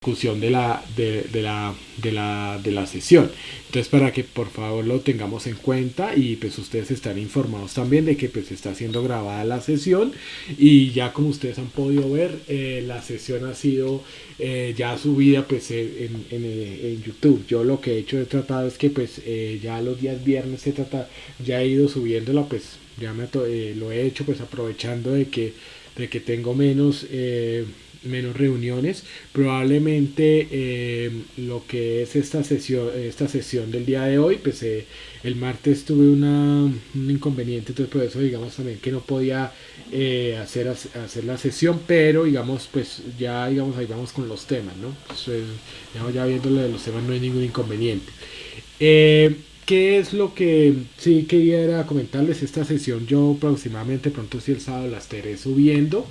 ejecución de la sesión. Entonces, para que por favor lo tengamos en cuenta y pues ustedes están informados también de que pues está siendo grabada la sesión, y ya como ustedes han podido ver, la sesión ha sido ya subida pues en YouTube. Yo lo que he hecho, he tratado es que pues ya los días viernes ya he ido subiéndola, pues ya lo he hecho pues aprovechando de que tengo menos reuniones. Probablemente lo que es esta sesión del día de hoy, pues el martes tuve un inconveniente, entonces por eso digamos también que no podía hacer la sesión, pero digamos pues ya digamos ahí vamos con los temas, ¿no? Pues, ya viendo lo de los temas no hay ningún inconveniente. ¿Qué es lo que sí quería era comentarles? Esta sesión yo aproximadamente pronto si el sábado la estaré subiendo,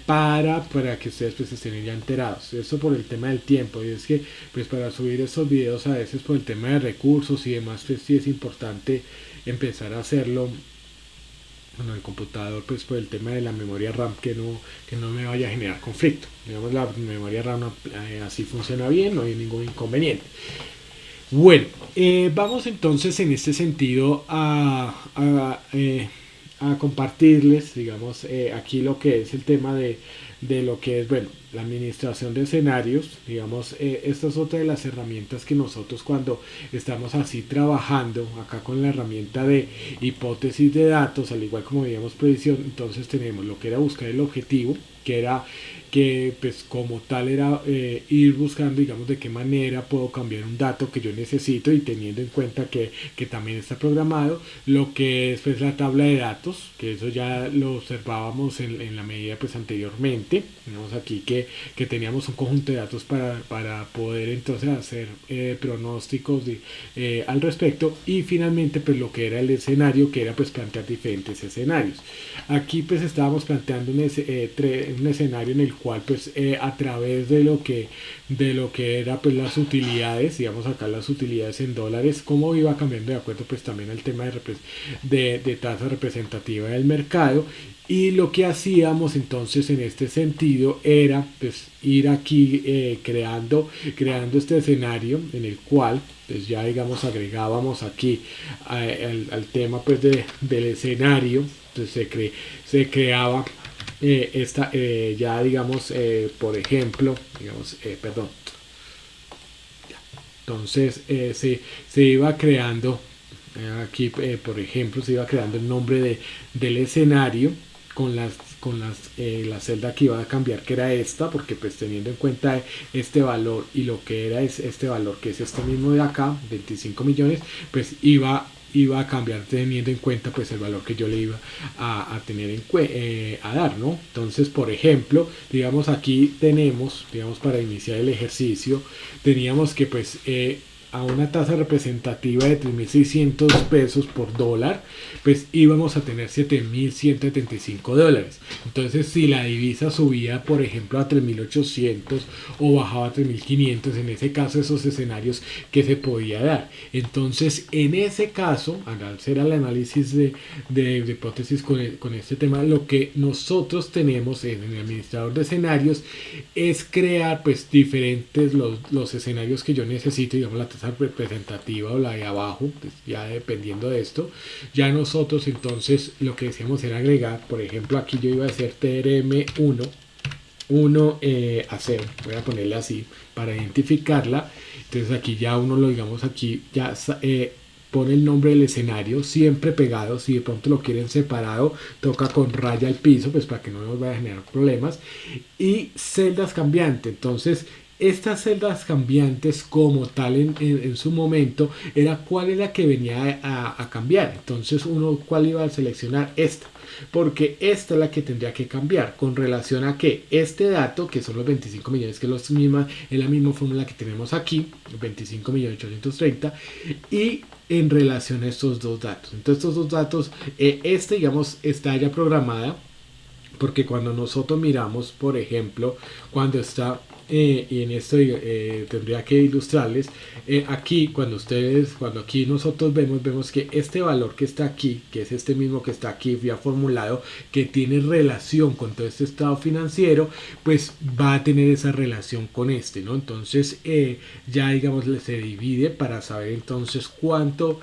para que ustedes pues estén ya enterados. Eso por el tema del tiempo, y es que pues para subir estos videos a veces por el tema de recursos y demás, pues sí es importante empezar a hacerlo en el computador, pues por el tema de la memoria RAM, que no me vaya a generar conflicto. Digamos, la memoria RAM así funciona bien, no hay ningún inconveniente. Bueno, vamos entonces en este sentido a compartirles, digamos, aquí lo que es el tema de lo que es, bueno, la administración de escenarios. Digamos, esta es otra de las herramientas que nosotros cuando estamos así trabajando acá con la herramienta de hipótesis de datos, al igual como veíamos predicción, entonces tenemos lo que era buscar el objetivo, que era que pues como tal era ir buscando, digamos, de qué manera puedo cambiar un dato que yo necesito, y teniendo en cuenta que también está programado lo que es pues la tabla de datos, que eso ya lo observábamos en la medida pues anteriormente. Tenemos aquí que teníamos un conjunto de datos para poder entonces hacer pronósticos al respecto, y finalmente pues lo que era el escenario, que era pues plantear diferentes escenarios. Aquí pues estábamos planteando un escenario en el cual pues a través de lo que era pues las utilidades, digamos acá las utilidades en dólares, cómo iba cambiando de acuerdo pues también al tema de tasa representativa del mercado. Y lo que hacíamos entonces en este sentido era pues ir aquí creando este escenario en el cual pues ya digamos agregábamos aquí al tema pues del escenario. Entonces se creaba ya digamos por ejemplo digamos perdón. Entonces se iba creando aquí por ejemplo se iba creando el nombre del escenario la celda que iba a cambiar, que era esta, porque pues teniendo en cuenta este valor y lo que era este valor, que es este mismo de acá, 25 millones, pues iba a cambiar teniendo en cuenta pues el valor que yo le iba a tener a dar, ¿no? Entonces, por ejemplo, digamos aquí tenemos, digamos para iniciar el ejercicio, teníamos que pues a una tasa representativa de 3.600 pesos por dólar, pues íbamos a tener 7.175 dólares. Entonces, si la divisa subía, por ejemplo, a 3.800 o bajaba a 3.500, en ese caso, esos escenarios que se podía dar. Entonces, en ese caso, al hacer el análisis de hipótesis con este tema, lo que nosotros tenemos en el administrador de escenarios es crear pues diferentes los escenarios que yo necesito, digamos la tasa representativa o la de abajo, pues ya dependiendo de esto. Ya nosotros entonces lo que decíamos era agregar, por ejemplo aquí yo iba a hacer TRM1 a 0, voy a ponerle así para identificarla. Entonces aquí ya uno lo digamos aquí ya pone el nombre del escenario siempre pegado. Si de pronto lo quieren separado, toca con raya al piso, pues para que no nos vaya a generar problemas. Y celdas cambiantes. Entonces estas celdas cambiantes como tal en su momento era cuál es la que venía a cambiar. Entonces uno cuál iba a seleccionar, esta, porque esta es la que tendría que cambiar con relación a que este dato, que son los 25 millones, que es la misma fórmula que tenemos aquí, 25.830.000, y en relación a estos dos datos. Entonces estos dos datos, digamos está ya programada, porque cuando nosotros miramos, por ejemplo, cuando está y en esto tendría que ilustrarles, aquí cuando aquí nosotros vemos que este valor que está aquí, que es este mismo que está aquí ya formulado, que tiene relación con todo este estado financiero, pues va a tener esa relación con este, ¿no? Entonces ya digamos se divide para saber entonces cuánto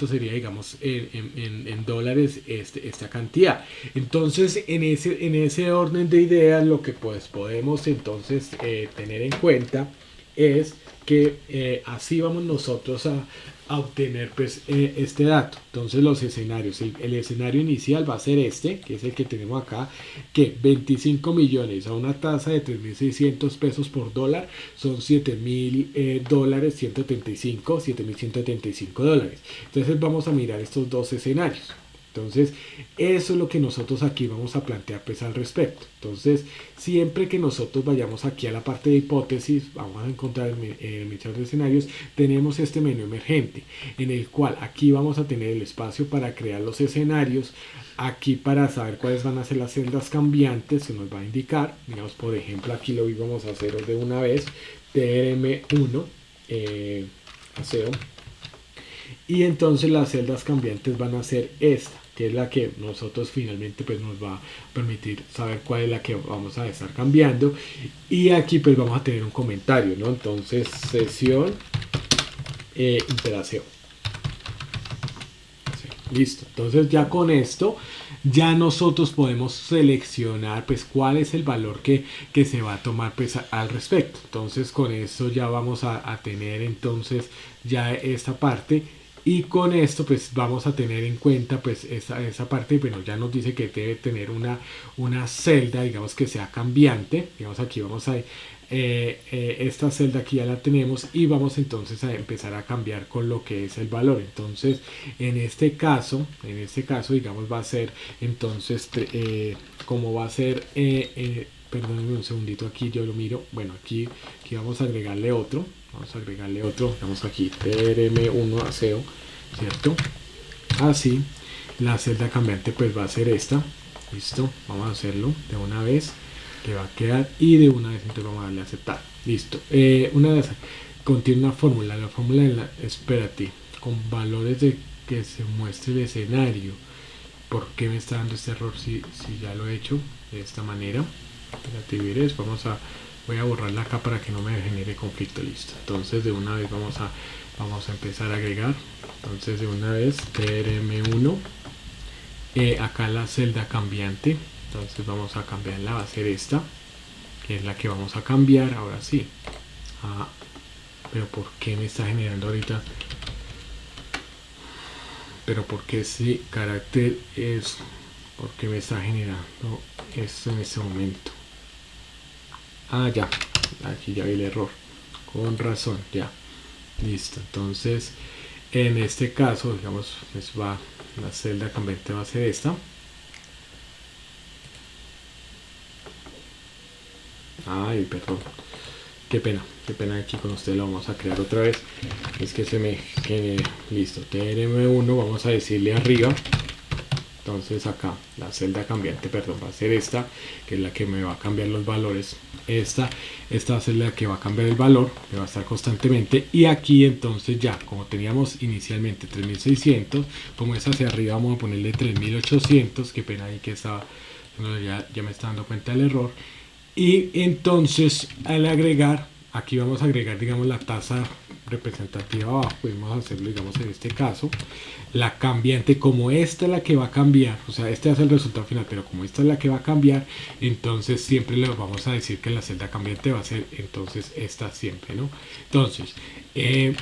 sería, digamos, en dólares esta cantidad. Entonces en ese orden de ideas lo que pues podemos entonces tener en cuenta es que así vamos nosotros a obtener pues este dato. Entonces los escenarios, el escenario inicial va a ser este, que es el que tenemos acá, que 25 millones a una tasa de 3.600 pesos por dólar son 7.000 dólares, 7.175 dólares. Entonces vamos a mirar estos dos escenarios. Entonces, eso es lo que nosotros aquí vamos a plantear pues al respecto. Entonces, siempre que nosotros vayamos aquí a la parte de hipótesis, vamos a encontrar en el administrador de escenarios, tenemos este menú emergente, en el cual aquí vamos a tener el espacio para crear los escenarios, aquí para saber cuáles van a ser las celdas cambiantes, se nos va a indicar, digamos por ejemplo aquí lo vamos a hacer de una vez, TRM1, aseo, y entonces las celdas cambiantes van a ser esta, que es la que nosotros finalmente pues nos va a permitir saber cuál es la que vamos a estar cambiando. Y aquí pues vamos a tener un comentario, ¿no? Entonces sesión interacción. Sí, listo. Entonces ya con esto ya nosotros podemos seleccionar pues cuál es el valor que se va a tomar pues al respecto. Entonces con esto ya vamos a tener entonces ya esta parte. Y con esto pues vamos a tener en cuenta pues esa parte, bueno, ya nos dice que debe tener una celda, digamos que sea cambiante, digamos aquí vamos a, esta celda aquí ya la tenemos y vamos entonces a empezar a cambiar con lo que es el valor. Entonces en este caso digamos va a ser entonces, como va a ser, perdónenme un segundito aquí, yo lo miro, bueno aquí vamos a agregarle otro. Vamos a agregarle otro, vamos aquí, TRM1 aseo, ¿cierto? Así, la celda cambiante pues va a ser esta, listo, vamos a hacerlo de una vez, que va a quedar y de una vez entonces vamos a darle a aceptar, listo. Una vez contiene una fórmula, la fórmula espérate, con valores de que se muestre el escenario. ¿Por qué me está dando este error si ya lo he hecho de esta manera? Espérate, voy a borrarla acá para que no me genere conflicto, listo. Entonces de una vez vamos a empezar a agregar. Entonces de una vez TRM1, acá la celda cambiante, entonces vamos a cambiarla, va a ser esta, que es la que vamos a cambiar, ahora sí. Pero ¿por qué me está generando ahorita? Pero ¿por qué ese carácter es? ¿Por qué me está generando esto en este momento? Ya, aquí ya vi el error, con razón, ya, listo. Entonces en este caso digamos pues la celda cambiante va a ser esta. Ay, perdón, qué pena aquí con usted, lo vamos a crear otra vez, es que se me listo, TRM1, vamos a decirle arriba. Entonces acá la celda cambiante, perdón, va a ser esta, que es la que me va a cambiar los valores. Esta va a ser la que va a cambiar el valor, que va a estar constantemente. Y aquí entonces ya, como teníamos inicialmente 3600, como es hacia arriba vamos a ponerle 3800, qué pena ahí que estaba, ya me está dando cuenta del error. Y entonces al agregar, aquí vamos a agregar digamos la tasa representativa abajo, podemos hacerlo digamos en este caso, la cambiante, como esta es la que va a cambiar, o sea este es el resultado final, pero como esta es la que va a cambiar, entonces siempre le vamos a decir que la celda cambiante va a ser entonces esta siempre, ¿no? Entonces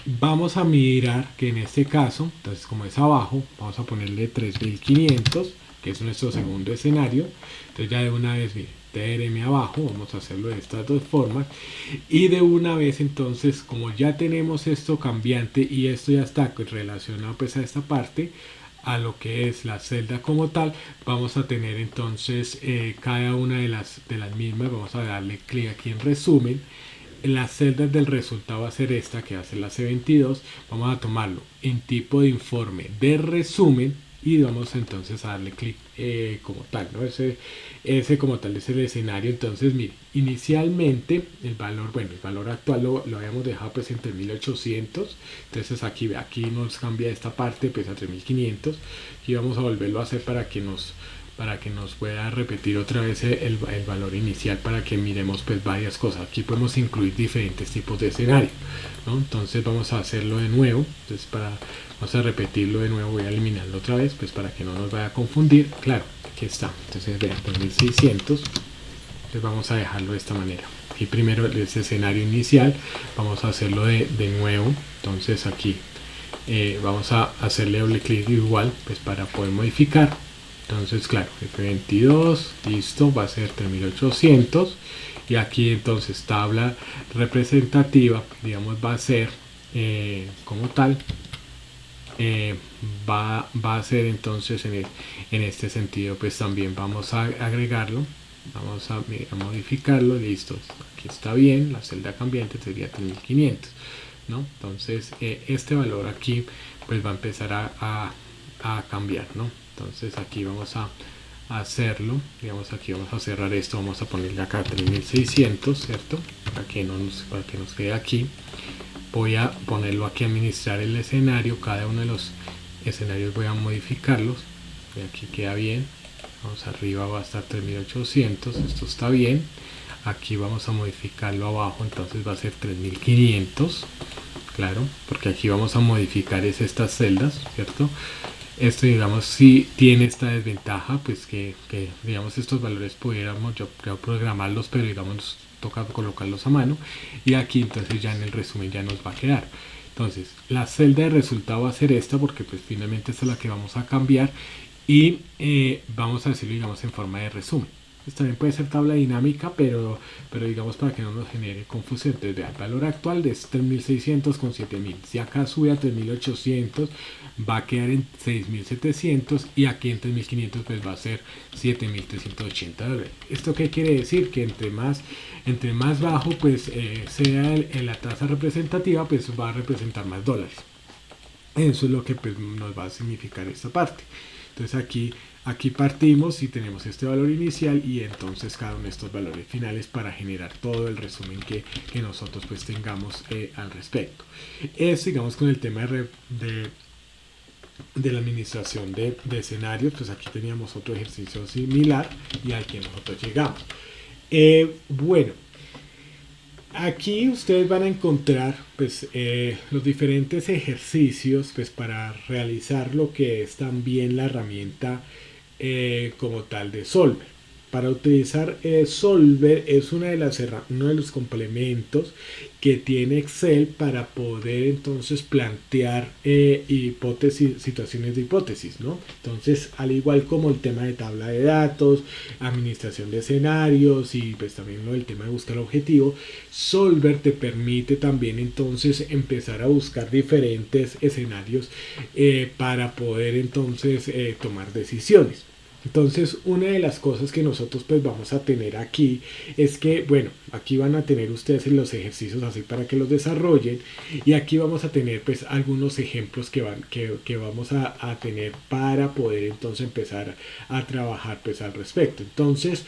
vamos a mirar que en este caso, entonces como es abajo, vamos a ponerle 3500, que es nuestro segundo escenario. Entonces ya de una vez, miren, TRM abajo, vamos a hacerlo de estas dos formas, y de una vez entonces, como ya tenemos esto cambiante y esto ya está relacionado pues a esta parte, a lo que es la celda como tal, vamos a tener entonces cada una de las mismas, vamos a darle clic aquí en resumen. Las celdas del resultado va a ser esta, que va a ser la C22, vamos a tomarlo en tipo de informe de resumen y vamos entonces a darle clic como tal, ¿no? Ese como tal es el escenario. Entonces mire, inicialmente el valor, bueno, el valor actual lo habíamos dejado pues en 3800. Entonces aquí nos cambia esta parte pues a 3500 y vamos a volverlo a hacer para que nos pueda repetir otra vez el valor inicial, para que miremos pues varias cosas. Aquí podemos incluir diferentes tipos de escenario, ¿no? Entonces vamos a hacerlo de nuevo. Entonces vamos a repetirlo de nuevo, voy a eliminarlo otra vez pues para que no nos vaya a confundir. Claro, aquí está. Entonces vean, 3600. Entonces vamos a dejarlo de esta manera. Aquí primero ese escenario inicial vamos a hacerlo de nuevo. Entonces aquí vamos a hacerle doble clic igual pues para poder modificar. Entonces claro, F22, listo, va a ser 3800. Y aquí entonces tabla representativa, digamos, va a ser como tal, va a ser entonces en este sentido pues también vamos a agregarlo, vamos a modificarlo, listo, aquí está bien, la celda cambiante sería 3500, ¿no? Entonces este valor aquí pues va a empezar a cambiar, ¿no? Entonces aquí vamos a hacerlo, digamos, aquí vamos a cerrar esto, vamos a ponerle acá 3600, ¿cierto? Para que nos quede aquí. Voy a ponerlo aquí a administrar el escenario, cada uno de los escenarios voy a modificarlos, y aquí queda bien. Vamos arriba, va a estar 3800, esto está bien. Aquí vamos a modificarlo abajo, entonces va a ser 3500, claro, porque aquí vamos a modificar estas celdas, ¿cierto? Esto, digamos, si tiene esta desventaja, pues que digamos estos valores pudiéramos yo creo programarlos, pero digamos nos toca colocarlos a mano, y aquí entonces ya en el resumen ya nos va a quedar. Entonces la celda de resultado va a ser esta, porque pues finalmente esta es la que vamos a cambiar, y vamos a decirlo, digamos, en forma de resumen. Pues también puede ser tabla dinámica, pero digamos para que no nos genere confusión. Entonces vea, el valor actual de 3600 con 7000. Si acá sube a 3800, va a quedar en 6700, y aquí en 3500 pues va a ser 7380 dólares. ¿Esto qué quiere decir? Que entre más bajo pues sea la tasa representativa, pues va a representar más dólares. Eso es lo que pues nos va a significar esta parte. Entonces aquí partimos y tenemos este valor inicial, y entonces cada uno de estos valores finales para generar todo el resumen que nosotros pues tengamos al respecto. Esto, digamos, con el tema de la administración de escenarios, pues aquí teníamos otro ejercicio similar y al que nosotros llegamos. Bueno, aquí ustedes van a encontrar pues los diferentes ejercicios pues para realizar lo que es también la herramienta como tal de Solver. Para utilizar Solver es uno de los complementos que tiene Excel para poder entonces plantear situaciones de hipótesis, ¿no? Entonces, al igual como el tema de tabla de datos, administración de escenarios y pues también el tema de buscar objetivo, Solver te permite también entonces empezar a buscar diferentes escenarios para poder entonces tomar decisiones. Entonces, una de las cosas que nosotros pues vamos a tener aquí es que, bueno, aquí van a tener ustedes los ejercicios así para que los desarrollen, y aquí vamos a tener pues algunos ejemplos que vamos a tener para poder entonces empezar a trabajar pues al respecto. Entonces,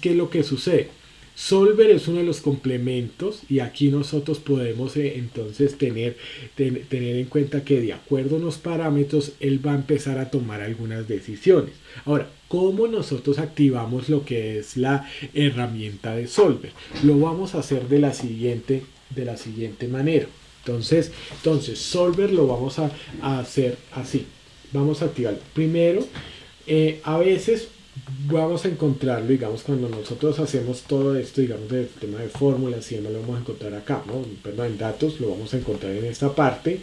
¿qué es lo que sucede? Solver es uno de los complementos, y aquí nosotros podemos entonces tener en cuenta que de acuerdo a unos parámetros él va a empezar a tomar algunas decisiones. Ahora, ¿cómo nosotros activamos lo que es la herramienta de Solver? Lo vamos a hacer de la siguiente manera. Entonces Solver lo vamos a hacer así. Vamos a activarlo. Primero, a veces vamos a encontrarlo, digamos, cuando nosotros hacemos todo esto, digamos, del tema de fórmulas y demás, lo vamos a encontrar acá, ¿no? Perdón, en datos lo vamos a encontrar en esta parte.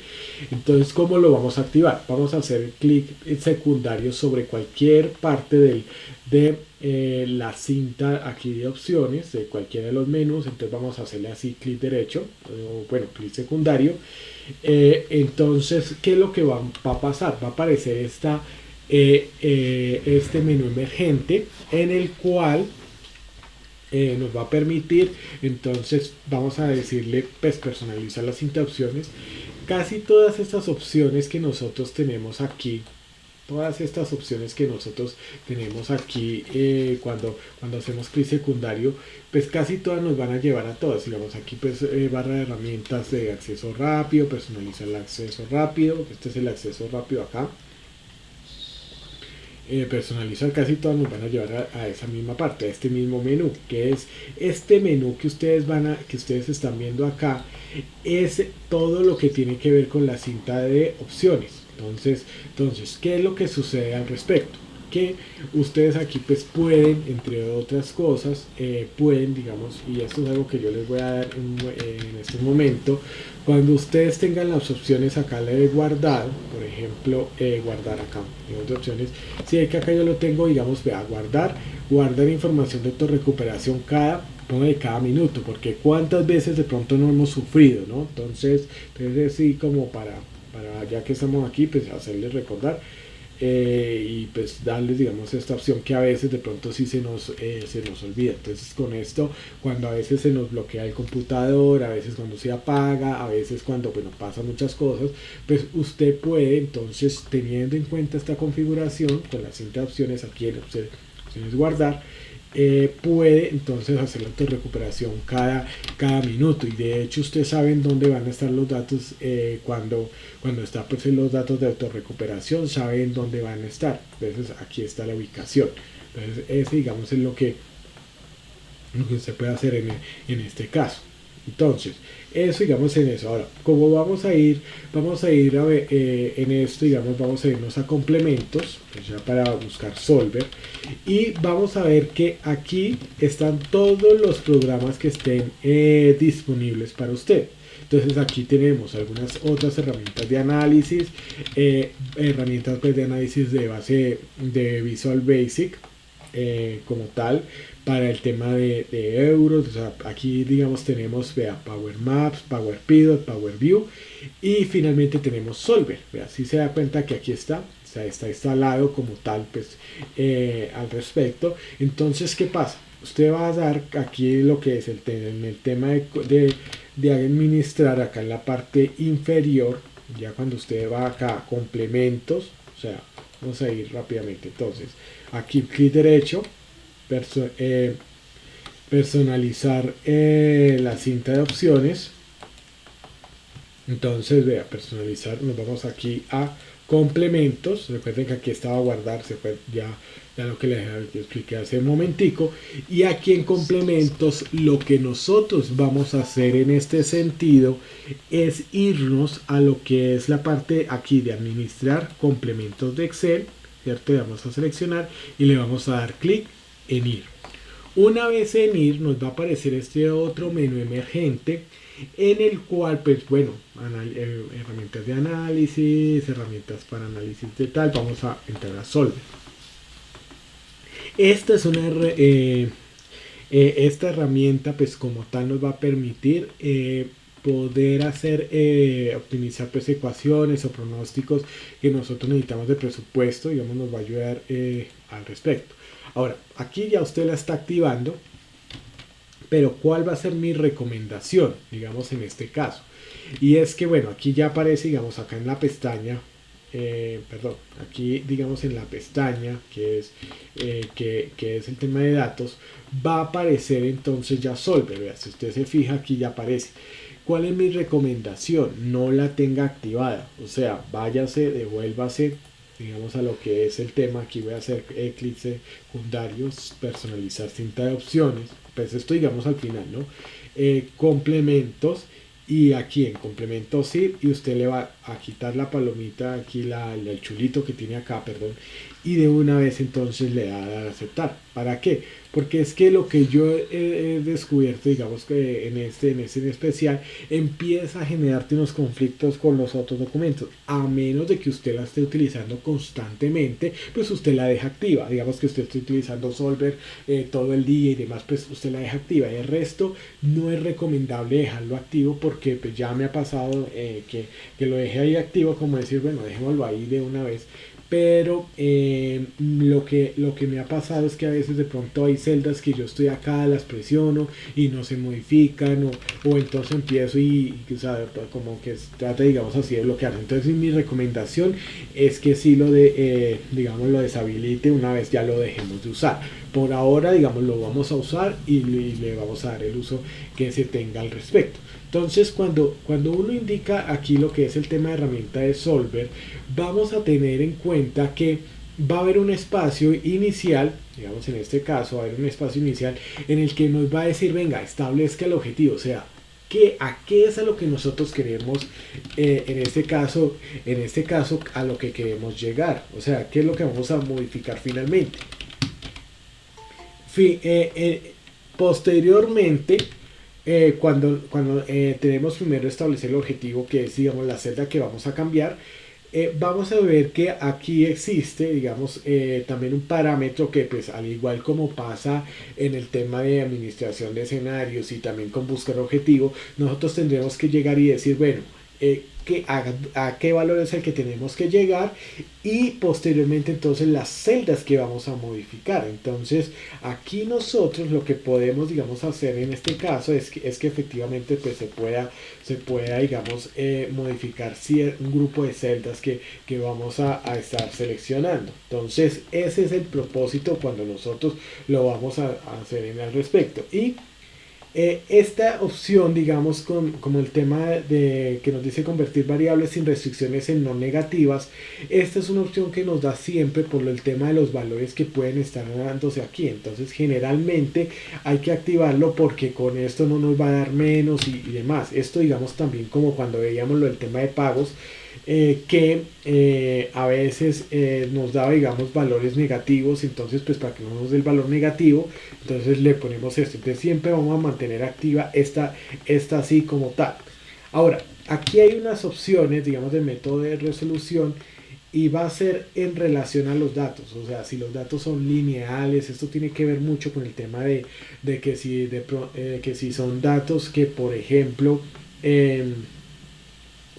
Entonces, ¿cómo lo vamos a activar? Vamos a hacer clic secundario sobre cualquier parte de la cinta aquí de opciones, de cualquiera de los menús. Entonces vamos a hacerle así clic derecho, bueno, clic secundario. Entonces, ¿qué es lo que va a pasar? Va a aparecer este menú emergente, en el cual nos va a permitir, entonces vamos a decirle pues personalizar las opciones. Casi todas estas opciones que nosotros tenemos aquí todas estas opciones que nosotros tenemos aquí cuando hacemos clic secundario, pues casi todas nos van a llevar a todas. Digamos aquí pues barra de herramientas de acceso rápido, personalizar el acceso rápido, este es el acceso rápido acá. Personalizar, casi todas nos van a llevar a esa misma parte, a este mismo menú, que es este menú que ustedes están viendo acá, es todo lo que tiene que ver con la cinta de opciones. Entonces, ¿qué es lo que sucede al respecto? Que ustedes aquí pues pueden, entre otras cosas, pueden, digamos, y esto es algo que yo les voy a dar en este momento, cuando ustedes tengan las opciones acá de guardar, por ejemplo, guardar acá, en otras opciones, si es que acá yo lo tengo, digamos, vea, guardar información de autorrecuperación cada minuto, porque cuántas veces de pronto no hemos sufrido, ¿no? Entonces sí, como para ya que estamos aquí, pues hacerles recordar y pues darles, digamos, esta opción que a veces de pronto sí se nos olvida. Entonces con esto, cuando a veces se nos bloquea el computador, a veces cuando se apaga, a veces cuando bueno, pasan muchas cosas, pues usted puede entonces, teniendo en cuenta esta configuración con la cinta de opciones aquí en opciones guardar, puede entonces hacer la autorrecuperación cada minuto, y de hecho ustedes saben dónde van a estar los datos cuando está pues en los datos de autorrecuperación, saben dónde van a estar. Entonces aquí está la ubicación. Entonces ese, digamos, es lo que se puede hacer en este caso. Entonces eso, digamos, en eso. Ahora, como vamos a ir a ver, en esto, digamos, vamos a irnos a complementos, pues ya para buscar Solver, y vamos a ver que aquí están todos los programas que estén disponibles para usted. Entonces aquí tenemos algunas otras herramientas de análisis, herramientas pues, de análisis de base de Visual Basic como tal, para el tema de euros. O sea, aquí digamos tenemos, vea, Power Maps, Power Pivot, Power View, y finalmente tenemos Solver. Vea, si se da cuenta que aquí está, o sea, está instalado como tal pues al respecto. Entonces, ¿qué pasa? Usted va a dar aquí lo que es en el tema de administrar, acá en la parte inferior, ya cuando usted va acá a complementos, o sea, vamos a ir rápidamente. Entonces aquí clic derecho, personalizar la cinta de opciones. Entonces vea, personalizar, nos vamos aquí a complementos. Recuerden que aquí estaba guardar, se fue ya lo que les expliqué hace un momentico. Y aquí en complementos, lo que nosotros vamos a hacer en este sentido es irnos a lo que es la parte aquí de administrar complementos de Excel, ¿cierto? Le vamos a seleccionar y le vamos a dar clic en ir. Una vez en ir, nos va a aparecer este otro menú emergente, en el cual, pues bueno, herramientas de análisis, herramientas para análisis de tal, vamos a entrar a Solver. Esta es esta herramienta, pues como tal, nos va a permitir poder hacer, optimizar pues ecuaciones o pronósticos que nosotros necesitamos de presupuesto, digamos, nos va a ayudar al respecto. Ahora, aquí ya usted la está activando, pero ¿cuál va a ser mi recomendación, digamos, en este caso? Y es que, bueno, aquí ya aparece, digamos, acá en la pestaña, aquí, digamos, en la pestaña, que es el tema de datos, va a aparecer entonces ya Solver. Vea, si usted se fija, aquí ya aparece. ¿Cuál es mi recomendación? No la tenga activada, o sea, váyase, devuélvase, digamos, a lo que es el tema. Aquí voy a hacer clic secundarios, personalizar cinta de opciones, pues esto digamos al final, ¿no? Complementos, y aquí en complementos ir, y usted le va a quitar la palomita aquí, el chulito que tiene acá, perdón, y de una vez entonces le da a aceptar. ¿Para qué? Porque es que lo que yo he descubierto, digamos que en este en especial, empieza a generarte unos conflictos con los otros documentos, a menos de que usted la esté utilizando constantemente, pues usted la deja activa. Digamos que usted esté utilizando Solver todo el día y demás, pues usted la deja activa. El resto no es recomendable dejarlo activo, porque pues ya me ha pasado que lo dejé ahí activo, como decir, bueno, dejémoslo ahí de una vez, pero lo que me ha pasado es que a veces de pronto hay celdas que yo estoy acá, las presiono y no se modifican, o entonces empiezo o sea, como que trata, digamos así, de bloquear. Entonces mi recomendación es que sí digamos, lo deshabilite una vez ya lo dejemos de usar. Por ahora, digamos, lo vamos a usar y le vamos a dar el uso que se tenga al respecto. Entonces, cuando uno indica aquí lo que es el tema de herramienta de Solver, vamos a tener en cuenta que va a haber un espacio inicial, digamos en este caso, va a haber un espacio inicial en el que nos va a decir, venga, establezca el objetivo, o sea, ¿a qué es a lo que nosotros queremos, en este caso, a lo que queremos llegar? O sea, ¿qué es lo que vamos a modificar finalmente? Posteriormente, cuando tenemos primero establecer el objetivo, que es, digamos, la celda que vamos a cambiar, vamos a ver que aquí existe, digamos, también un parámetro que, pues, al igual como pasa en el tema de administración de escenarios y también con buscar objetivo, nosotros tendremos que llegar y decir, bueno, a qué valor es el que tenemos que llegar, y posteriormente entonces las celdas que vamos a modificar. Entonces aquí nosotros lo que podemos, digamos, hacer en este caso es que efectivamente, pues, se pueda, digamos, modificar un grupo de celdas que vamos a estar seleccionando. Entonces ese es el propósito cuando nosotros lo vamos a hacer en el respecto. Y esta opción, digamos, como el tema de que nos dice convertir variables sin restricciones en no negativas, esta es una opción que nos da siempre por el tema de los valores que pueden estar dándose aquí. Entonces generalmente hay que activarlo porque con esto no nos va a dar menos y demás. Esto, digamos, también como cuando veíamos lo del tema de pagos, que a veces nos daba, digamos, valores negativos. Entonces, pues, para que no nos dé el valor negativo, entonces le ponemos esto. Entonces siempre vamos a mantener activa esta así como tal. Ahora, aquí hay unas opciones, digamos, de método de resolución, y va a ser en relación a los datos. O sea, si los datos son lineales, esto tiene que ver mucho con el tema de que si son datos que, por ejemplo, en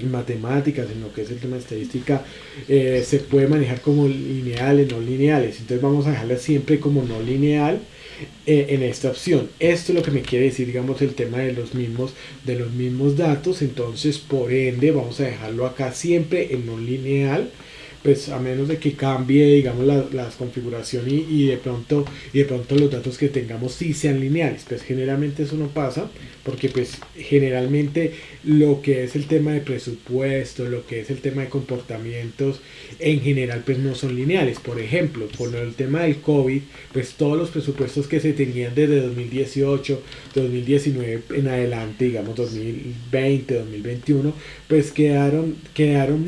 matemáticas, en lo que es el tema de estadística, se puede manejar como lineales, no lineales. Entonces vamos a dejarla siempre como no lineal en esta opción. Esto es lo que me quiere decir, digamos, el tema de los mismos datos. Entonces, por ende, vamos a dejarlo acá siempre en no lineal, pues a menos de que cambie, digamos, la configuración y de pronto los datos que tengamos sí sean lineales. Pues generalmente eso no pasa, porque pues generalmente lo que es el tema de presupuesto, lo que es el tema de comportamientos, en general pues no son lineales. Por ejemplo, por el tema del COVID, pues todos los presupuestos que se tenían desde 2018, 2019 en adelante, digamos 2020, 2021, pues quedaron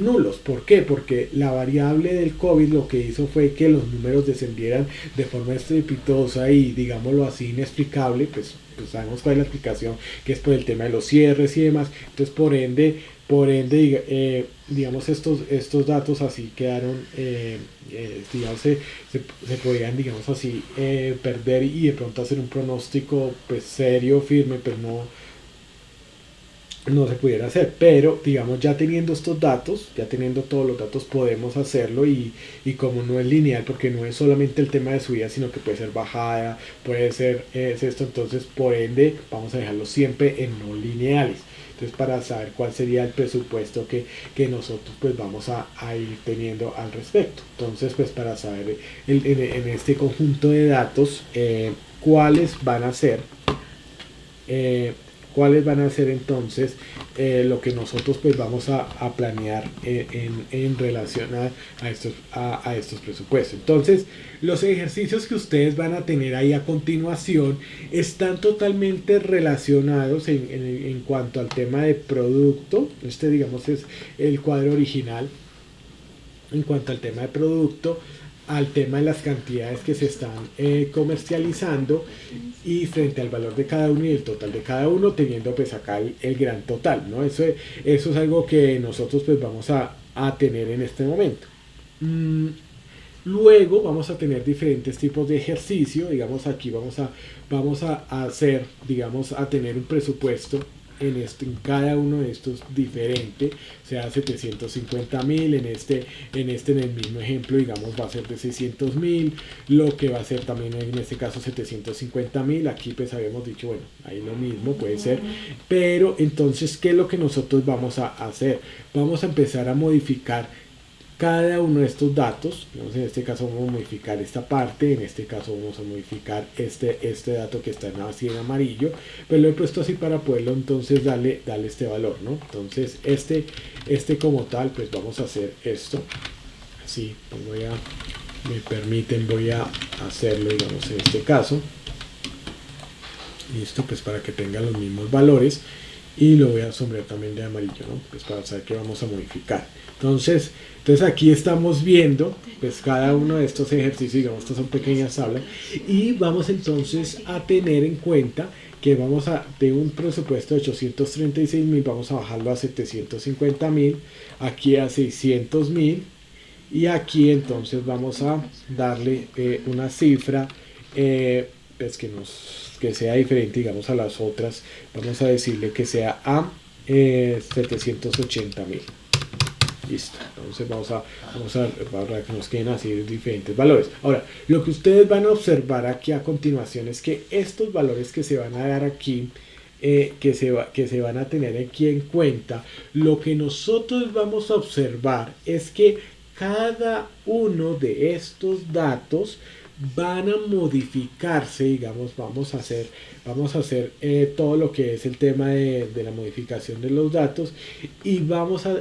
nulos. ¿Por qué? Porque la variable del COVID lo que hizo fue que los números descendieran de forma estrepitosa y, digámoslo así, inexplicable. Pues sabemos cuál es la explicación, que es por el tema de los cierres y demás. Entonces, por ende, digamos, estos datos así quedaron, digamos, se podían, digamos así, perder, y de pronto hacer un pronóstico, pues, serio, firme, pero no se pudiera hacer. Pero, digamos, ya teniendo estos datos, ya teniendo todos los datos, podemos hacerlo. Y como no es lineal, porque no es solamente el tema de subida, sino que puede ser bajada, puede ser esto. Entonces, por ende, vamos a dejarlo siempre en no lineales. Entonces, para saber cuál sería el presupuesto que nosotros pues vamos a ir teniendo al respecto. Entonces, pues, para saber en este conjunto de datos, cuáles van a ser entonces lo que nosotros pues vamos a planear en relación a estos presupuestos. Entonces, los ejercicios que ustedes van a tener ahí a continuación están totalmente relacionados en cuanto al tema de producto. Este, digamos, es el cuadro original. En cuanto al tema de producto, al tema de las cantidades que se están comercializando, y frente al valor de cada uno y el total de cada uno, teniendo pues acá el gran total, ¿no? Eso es algo que nosotros pues vamos a tener en este momento. Luego vamos a tener diferentes tipos de ejercicio. Digamos, aquí vamos a hacer, digamos, a tener un presupuesto en cada uno de estos diferente, sea 750.000, en el mismo ejemplo, digamos, va a ser de 600.000, lo que va a ser también en este caso 750.000, aquí pues habíamos dicho, bueno, ahí lo mismo puede ser, pero entonces, ¿qué es lo que nosotros vamos a hacer? Vamos a empezar a modificar cada uno de estos datos. Entonces, en este caso vamos a modificar esta parte, en este caso vamos a modificar este dato que está así en amarillo, pero lo he puesto así para poderlo entonces darle este valor, ¿no? Entonces como tal, pues vamos a hacer esto así, pues me permiten, voy a hacerlo, digamos, en este caso, listo, pues para que tenga los mismos valores, y lo voy a sombrear también de amarillo, ¿no? Pues para saber que vamos a modificar. Entonces aquí estamos viendo pues cada uno de estos ejercicios, digamos, estas son pequeñas tablas, y vamos entonces a tener en cuenta que vamos a de un presupuesto de 836.000, vamos a bajarlo a 750.000, aquí a 600.000, y aquí entonces vamos a darle una cifra pues que sea diferente, digamos, a las otras. Vamos a decirle que sea a 780.000. Listo. Entonces vamos a para que nos queden así diferentes valores. Ahora, lo que ustedes van a observar aquí a continuación es que estos valores que se van a dar aquí, que se van a tener aquí en cuenta, lo que nosotros vamos a observar es que cada uno de estos datos van a modificarse, digamos, vamos a hacer todo lo que es el tema de la modificación de los datos, y vamos a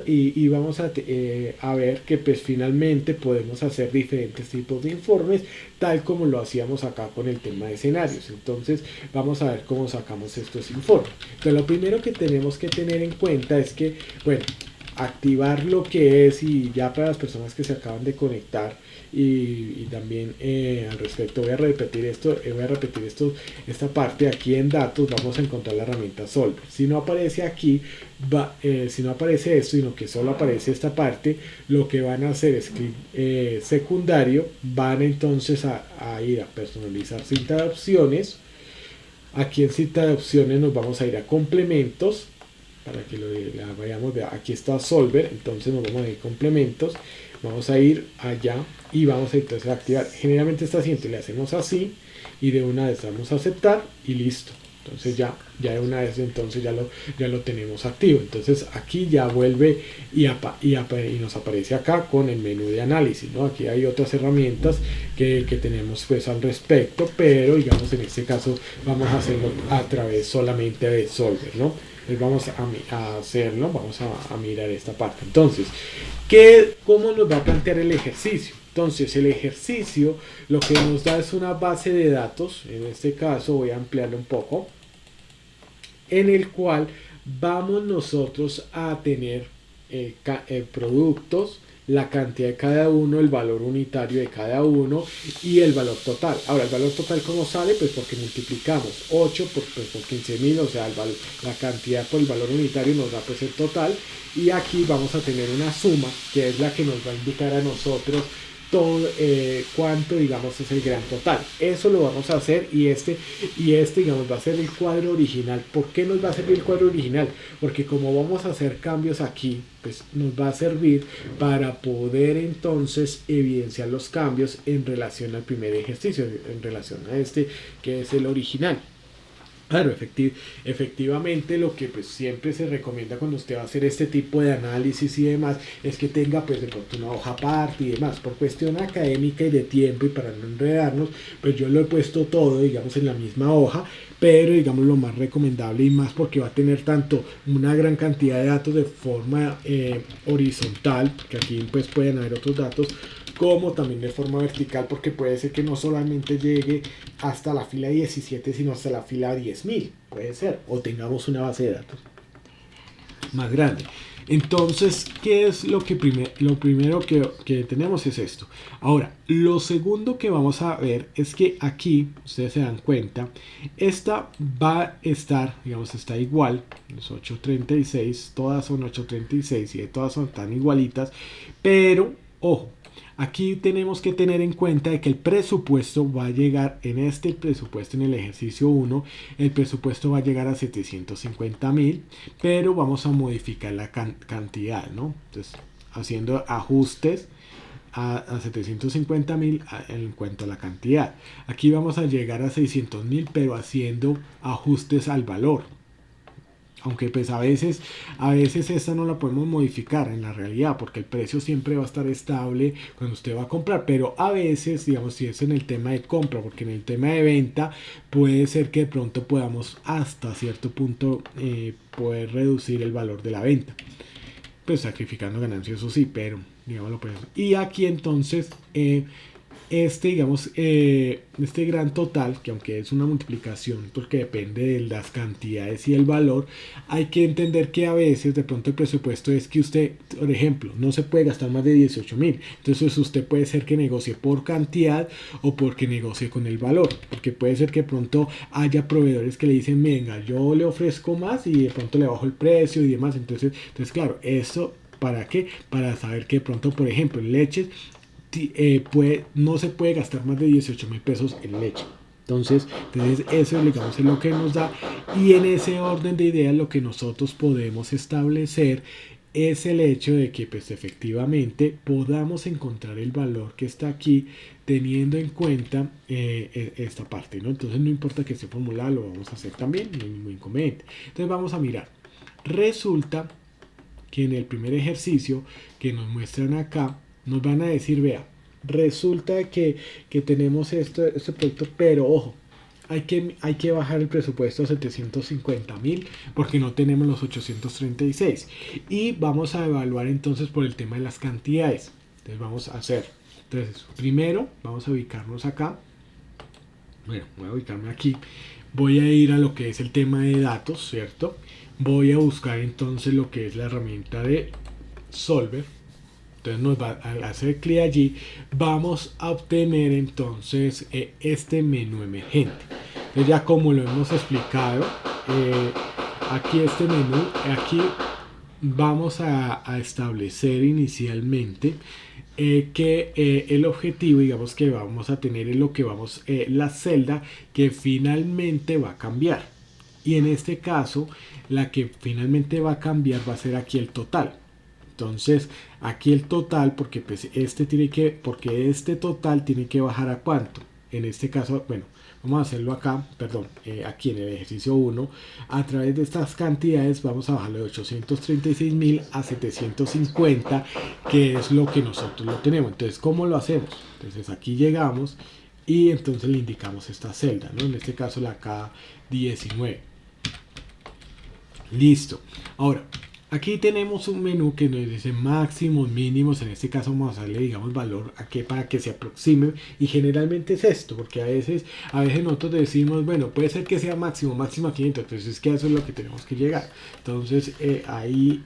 ver que pues finalmente podemos hacer diferentes tipos de informes, tal como lo hacíamos acá con el tema de escenarios. Entonces vamos a ver cómo sacamos estos informes. Entonces lo primero que tenemos que tener en cuenta es que, bueno, activar lo que es, y ya para las personas que se acaban de conectar, y también al respecto voy a repetir esta parte aquí en datos. Vamos a encontrar la herramienta Solver. Si no aparece aquí, si no aparece esto, sino que solo aparece esta parte, lo que van a hacer es que secundario van entonces a ir a personalizar cinta de opciones. Aquí en cinta de opciones nos vamos a ir a complementos, para que la vayamos. Aquí está Solver, entonces nos vamos a ir a complementos, vamos a ir allá y vamos a entonces a activar. Generalmente esta siguiente le hacemos así, y de una vez vamos a aceptar y listo. Entonces ya de una vez entonces ya lo tenemos activo. Entonces aquí ya vuelve y nos aparece acá con el menú de análisis, ¿no? Aquí hay otras herramientas que tenemos pues al respecto, pero digamos en este caso vamos a hacerlo a través solamente de Solver, ¿no? Entonces vamos a hacerlo, vamos a mirar esta parte. Entonces, ¿cómo nos va a plantear el ejercicio? Entonces el ejercicio lo que nos da es una base de datos. En este caso voy a ampliarlo un poco, en el cual vamos nosotros a tener productos, la cantidad de cada uno, el valor unitario de cada uno y el valor total. Ahora, el valor total, ¿cómo sale? Pues porque multiplicamos 8 por 15.000, o sea, la cantidad por el valor unitario nos da pues el total, y aquí vamos a tener una suma que es la que nos va a indicar a nosotros todo cuánto, digamos, es el gran total. Eso lo vamos a hacer, y digamos va a ser el cuadro original. ¿Por qué nos va a servir el cuadro original? Porque como vamos a hacer cambios aquí, pues nos va a servir para poder entonces evidenciar los cambios en relación al primer ejercicio, en relación a este que es el original. Claro, efectivamente lo que pues siempre se recomienda cuando usted va a hacer este tipo de análisis y demás es que tenga pues de pronto una hoja aparte y demás. Por cuestión académica y de tiempo y para no enredarnos, pues yo lo he puesto todo, digamos, en la misma hoja, pero digamos lo más recomendable, y más porque va a tener tanto una gran cantidad de datos de forma horizontal, que aquí pues pueden haber otros datos, como también de forma vertical, porque puede ser que no solamente llegue hasta la fila 17, sino hasta la fila 10.000, puede ser, o tengamos una base de datos más grande. Entonces, ¿qué es lo primero que tenemos? Es esto. Ahora, lo segundo que vamos a ver es que aquí, ustedes se dan cuenta, esta va a estar, digamos, está igual, los 836, todas son 836 y todas son tan igualitas, pero, ojo, aquí tenemos que tener en cuenta de que el presupuesto va a llegar en este presupuesto, en el ejercicio 1, el presupuesto va a llegar a 750.000, pero vamos a modificar la cantidad, ¿no? Entonces, haciendo ajustes a 750.000 en cuanto a la cantidad. Aquí vamos a llegar a 600.000, pero haciendo ajustes al valor. Aunque pues a veces esta no la podemos modificar en la realidad, porque el precio siempre va a estar estable cuando usted va a comprar, pero a veces, digamos, si es en el tema de compra, porque en el tema de venta puede ser que de pronto podamos hasta cierto punto poder reducir el valor de la venta, pues sacrificando ganancias, eso sí, pero digámoslo pues. Y aquí entonces digamos, este gran total, que aunque es una multiplicación porque depende de las cantidades y el valor, hay que entender que a veces de pronto el presupuesto es que usted, por ejemplo, no se puede gastar más de 18.000. Entonces usted puede ser que negocie por cantidad o porque negocie con el valor, porque puede ser que de pronto haya proveedores que le dicen, venga, yo le ofrezco más y de pronto le bajo el precio y demás. Entonces claro, eso ¿para qué? Para saber que de pronto, por ejemplo, en leches no se puede gastar más de 18.000 pesos en leche. Entonces eso digamos es lo que nos da, y en ese orden de ideas lo que nosotros podemos establecer es el hecho de que pues efectivamente podamos encontrar el valor que está aquí teniendo en cuenta esta parte, ¿no? Entonces no importa que esté formulado, lo vamos a hacer también, no hay ningún inconveniente. Entonces vamos a mirar. Resulta que en el primer ejercicio que nos muestran acá nos van a decir, vea, resulta que tenemos este producto, pero ojo, hay que bajar el presupuesto a 750.000 porque no tenemos los 836, y vamos a evaluar entonces por el tema de las cantidades. Entonces vamos a hacer, entonces primero vamos a ubicarnos acá, bueno, voy a ubicarme aquí, voy a ir a lo que es el tema de datos, ¿cierto? Voy a buscar entonces lo que es la herramienta de Solver. Entonces nos va a hacer clic allí, vamos a obtener entonces este menú emergente. Entonces ya como lo hemos explicado, aquí este menú, aquí vamos a establecer inicialmente que el objetivo, digamos, que vamos a tener en lo que vamos, la celda que finalmente va a cambiar. Y en este caso, la que finalmente va a cambiar va a ser aquí el total. Entonces aquí el total, porque pues este total tiene que bajar a cuánto. En este caso, bueno, vamos a hacerlo acá, perdón, aquí en el ejercicio 1, a través de estas cantidades vamos a bajarlo de 836.000 a 750, que es lo que nosotros lo tenemos. Entonces, ¿cómo lo hacemos? Entonces aquí llegamos y entonces le indicamos esta celda, ¿no? En este caso la K19. Listo. Ahora, aquí tenemos un menú que nos dice máximos, mínimos. En este caso vamos a darle, digamos, valor a que para que se aproxime, y generalmente es esto, porque a veces nosotros decimos, bueno, puede ser que sea máximo 500, entonces es que eso es lo que tenemos que llegar. Entonces ahí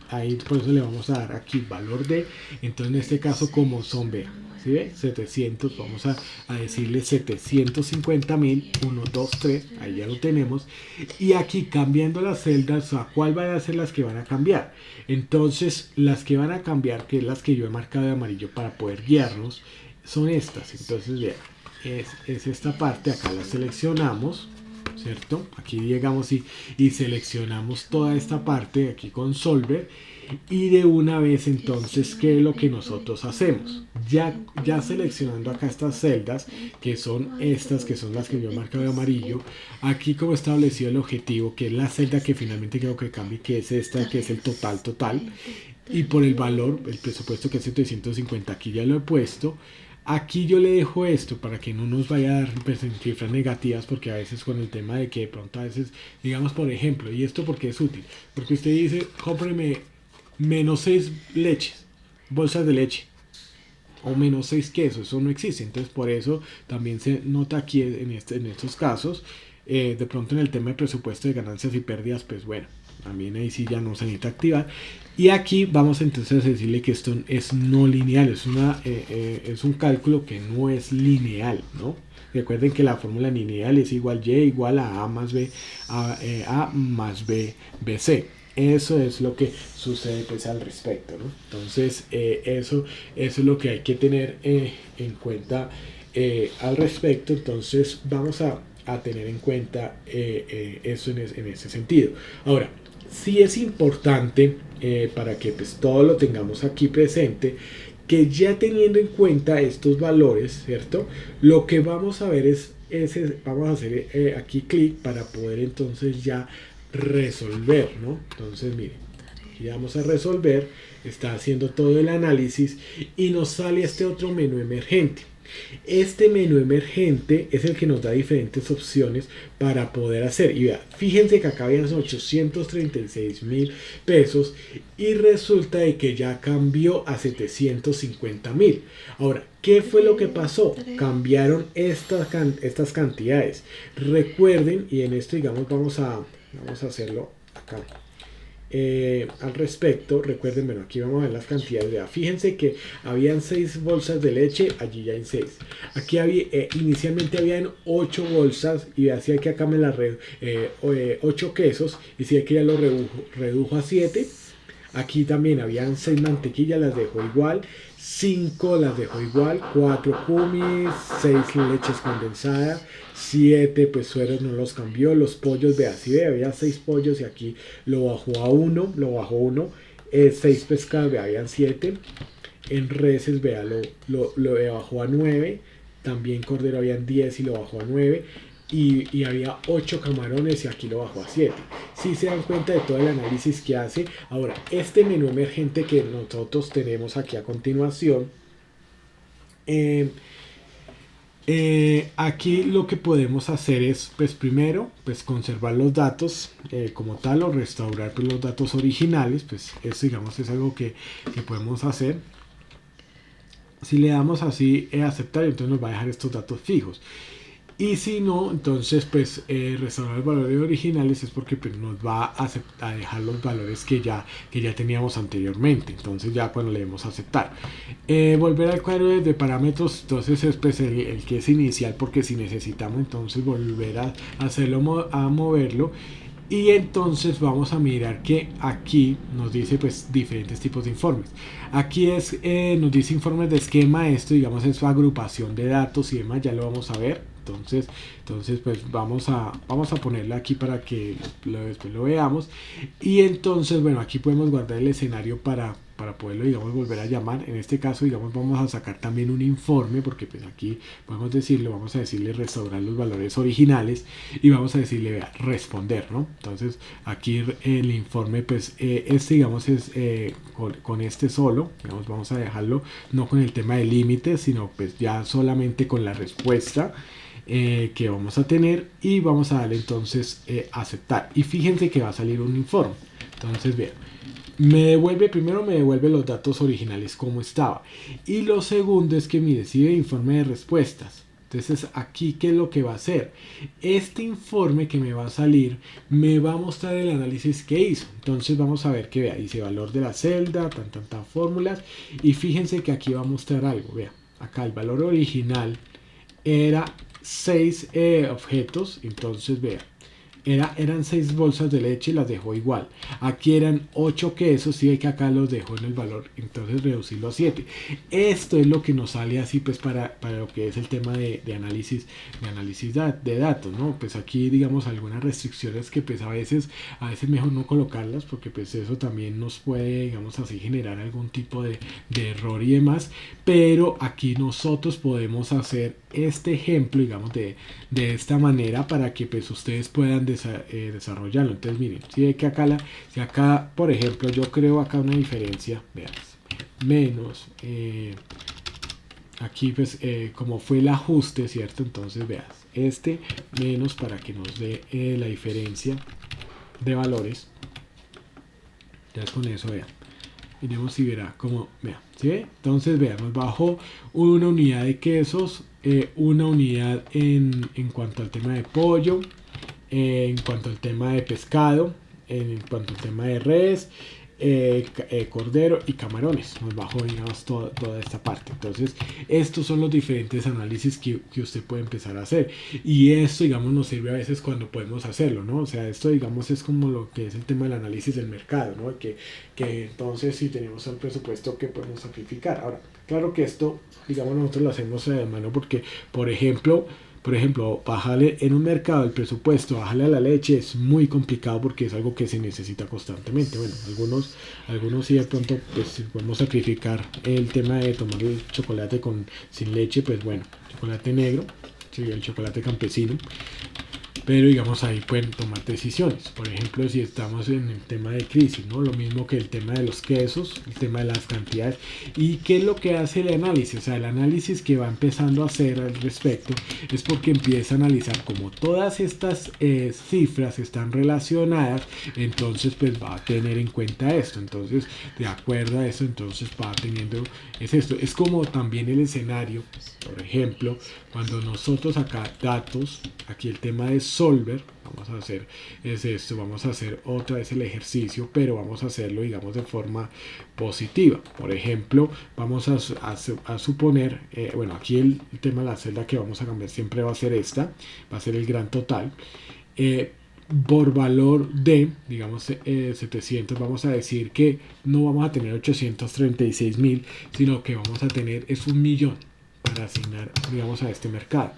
por eso le vamos a dar aquí valor de, entonces en este caso como son, vea, ¿sí ve? 700, vamos a decirle 750.000, 1, 2, 3, ahí ya lo tenemos. Y aquí cambiando las celdas, ¿a cuál van a ser las que van a cambiar? Entonces las que van a cambiar, que es las que yo he marcado de amarillo para poder guiarnos, son estas. Entonces vean, es esta parte, acá la seleccionamos, ¿cierto? Aquí llegamos y seleccionamos toda esta parte aquí con Solver, y de una vez entonces, ¿qué es lo que nosotros hacemos? Ya seleccionando acá estas celdas, que son estas, que son las que yo he marcado de amarillo, aquí como establecido el objetivo, que es la celda que finalmente quiero que cambie, que es esta, que es el total, y por el valor, el presupuesto, que es 750, aquí ya lo he puesto. Aquí yo le dejo esto para que no nos vaya a dar cifras negativas, porque a veces con el tema de que de pronto a veces, digamos, por ejemplo, y esto porque es útil, porque usted dice, cómpreme menos 6 leches, bolsas de leche, o menos 6 quesos, eso no existe. Entonces por eso también se nota aquí en estos casos, de pronto en el tema de presupuesto de ganancias y pérdidas, pues bueno, también ahí sí ya no se necesita activar. Y aquí vamos entonces a decirle que esto es no lineal, es un cálculo que no es lineal, ¿no? Recuerden que la fórmula lineal es igual y igual a más b, a más b, bc. Eso es lo que sucede pues al respecto, ¿no? Entonces eso es lo que hay que tener en cuenta al respecto. Entonces vamos a tener en cuenta eso en ese sentido. Ahora, sí es importante para que pues todo lo tengamos aquí presente, que ya teniendo en cuenta estos valores, ¿cierto? Lo que vamos a ver vamos a hacer aquí clic para poder entonces ya resolver, ¿no? Entonces miren, aquí vamos a resolver, está haciendo todo el análisis y nos sale este otro menú emergente. Este menú emergente es el que nos da diferentes opciones para poder hacer. Y vea, fíjense que acá habían 836.000 pesos y resulta de que ya cambió a 750.000. Ahora, ¿qué fue lo que pasó? Cambiaron estas cantidades. Recuerden, y en esto digamos vamos a hacerlo acá. Al respecto, recuerden, bueno, aquí vamos a ver las cantidades. Vea, fíjense que habían 6 bolsas de leche, allí ya hay 6. Aquí inicialmente habían 8 bolsas y hacía que acá me las 8 quesos y si que ya lo redujo a 7. Aquí también habían 6 mantequillas, las dejó igual. 5 las dejó igual. 4 kumis, 6 leches condensadas, 7 pues sueros no los cambió. Los pollos, vea, si había 6 pollos y aquí lo bajó a 1, 6 pescados, vea, habían 7. En reses, vea, lo bajó a 9. También cordero habían 10 y lo bajó a 9. Y había 8 camarones y aquí lo bajó a 7. Si se dan cuenta de todo el análisis que hace. Ahora, este menú emergente que nosotros tenemos aquí a continuación, aquí lo que podemos hacer es, pues primero, pues conservar los datos como tal o restaurar pues, los datos originales. Pues esto digamos es algo que podemos hacer. Si le damos así aceptar, entonces nos va a dejar estos datos fijos. Y si no, entonces pues restaurar los valores originales es porque pues, nos va a dejar los valores que ya teníamos anteriormente. Entonces ya cuando le demos a aceptar. Volver al cuadro de parámetros, entonces es pues, el que es inicial, porque si necesitamos entonces volver a hacerlo, a moverlo. Y entonces vamos a mirar que aquí nos dice pues diferentes tipos de informes. Aquí nos dice informes de esquema, esto digamos es su agrupación de datos y demás, ya lo vamos a ver. Entonces pues vamos a ponerlo aquí para que después lo veamos. Y entonces bueno, aquí podemos guardar el escenario para poderlo digamos volver a llamar. En este caso digamos vamos a sacar también un informe, porque pues aquí podemos decirlo, vamos a decirle restaurar los valores originales y vamos a decirle vea, responder, ¿no? Entonces aquí el informe pues digamos es con este solo, digamos vamos a dejarlo no con el tema de límites, sino pues ya solamente con la respuesta que vamos a tener, y vamos a darle entonces aceptar. Y fíjense que va a salir un informe. Entonces vean, primero me devuelve los datos originales como estaba, y lo segundo es que mire, si ve informe de respuestas. Entonces aquí qué es lo que va a hacer, este informe que me va a salir me va a mostrar el análisis que hizo. Entonces vamos a ver que vea, dice valor de la celda, tan fórmulas, y fíjense que aquí va a mostrar algo. Vea, acá el valor original era 6 objetos, entonces vea, eran 6 bolsas de leche y las dejó igual. Aquí eran 8 quesos y que acá los dejó en el valor, entonces reducirlo a 7. Esto es lo que nos sale así pues para lo que es el tema de análisis de datos, ¿no? Pues aquí digamos algunas restricciones que pues a veces mejor no colocarlas, porque pues eso también nos puede digamos así generar algún tipo de error y demás. Pero aquí nosotros podemos hacer este ejemplo digamos de esta manera para que pues ustedes puedan desarrollarlo. Entonces miren, si ve que acá por ejemplo yo creo acá una diferencia, vean, menos aquí pues como fue el ajuste, cierto, entonces veas menos para que nos dé la diferencia de valores. Ya con eso vean, miremos si verá como, vean, ¿sí ve? Entonces vean, nos bajó una unidad de quesos, una unidad en cuanto al tema de pollo, en cuanto al tema de pescado, en cuanto al tema de res, cordero y camarones. Nos bajó, digamos, toda esta parte. Entonces, estos son los diferentes análisis que usted puede empezar a hacer. Y esto, digamos, nos sirve a veces cuando podemos hacerlo, ¿no? O sea, esto, digamos, es como lo que es el tema del análisis del mercado, ¿no? Que entonces, si tenemos el presupuesto, ¿qué podemos sacrificar? Ahora, claro que esto, digamos, nosotros lo hacemos de mano porque, por ejemplo, bajarle en un mercado el presupuesto, bajarle a la leche es muy complicado porque es algo que se necesita constantemente. Bueno, algunos sí de pronto pues si podemos sacrificar el tema de tomar el chocolate sin leche, pues bueno, chocolate negro, sería el chocolate campesino. Pero digamos ahí pueden tomar decisiones. Por ejemplo, si estamos en el tema de crisis, ¿no? Lo mismo que el tema de los quesos, el tema de las cantidades. ¿Y qué es lo que hace el análisis? O sea, el análisis que va empezando a hacer al respecto es porque empieza a analizar como todas estas cifras están relacionadas, entonces pues va a tener en cuenta esto. Entonces, de acuerdo a eso, entonces va teniendo, es esto. Es como también el escenario, por ejemplo, cuando nosotros acá datos, aquí el tema de Solver, vamos a hacer es esto, vamos a hacer otra vez el ejercicio, pero vamos a hacerlo digamos de forma positiva. Por ejemplo, vamos a suponer, bueno, aquí el tema de la celda que vamos a cambiar siempre va a ser esta, va a ser el gran total. Por valor de, digamos, 700, vamos a decir que no vamos a tener 836.000, sino que vamos a tener es 1.000.000 para asignar, digamos, a este mercado.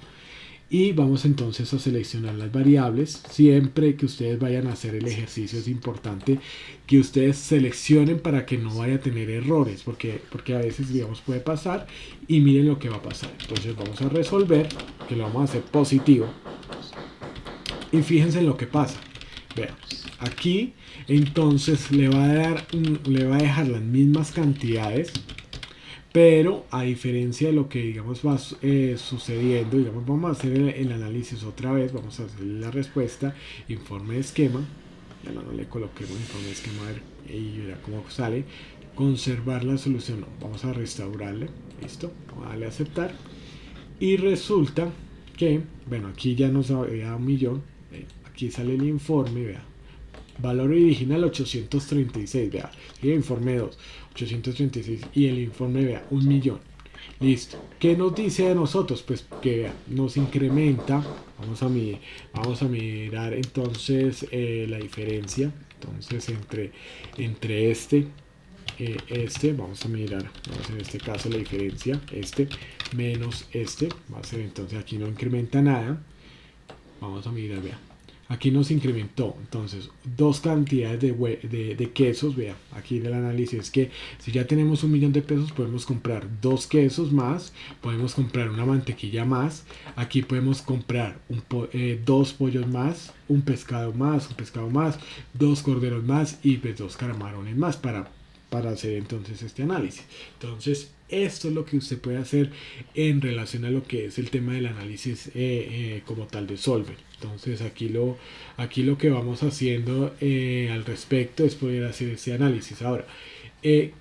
Y vamos entonces a seleccionar las variables. Siempre que ustedes vayan a hacer el ejercicio es importante que ustedes seleccionen para que no vaya a tener errores, porque a veces digamos puede pasar y miren lo que va a pasar. Entonces vamos a resolver, que lo vamos a hacer positivo, y fíjense en lo que pasa. Vean, aquí entonces le va a dejar las mismas cantidades, pero a diferencia de lo que digamos va sucediendo, digamos vamos a hacer el análisis otra vez, vamos a hacer la respuesta, informe de esquema, ya no le coloquemos informe de esquema, a ver, y verá cómo sale, conservar la solución, no, vamos a restaurarle, listo, vamos a darle a aceptar, y resulta que, bueno, aquí ya nos había 1.000.000, aquí sale el informe, vea, valor original 836, vea, y el informe 2, 836 y el informe, vea, 1.000.000. Listo. ¿Qué nos dice de nosotros? Pues que vea, nos incrementa, vamos a mirar entonces la diferencia, entonces entre vamos a mirar, vamos en este caso la diferencia, menos va a ser entonces aquí no incrementa nada, vamos a mirar, vea. Aquí nos incrementó, entonces, dos cantidades de quesos. Vea, aquí del análisis es que si ya tenemos 1.000.000 de pesos, podemos comprar 2 quesos más, podemos comprar una mantequilla más, aquí podemos comprar 2 pollos más, un pescado más, 2 corderos más y pues 2 camarones más para hacer entonces este análisis. Entonces, esto es lo que usted puede hacer en relación a lo que es el tema del análisis como tal de Solver. Entonces aquí lo que vamos haciendo al respecto es poder hacer este análisis. Ahora, ¿qué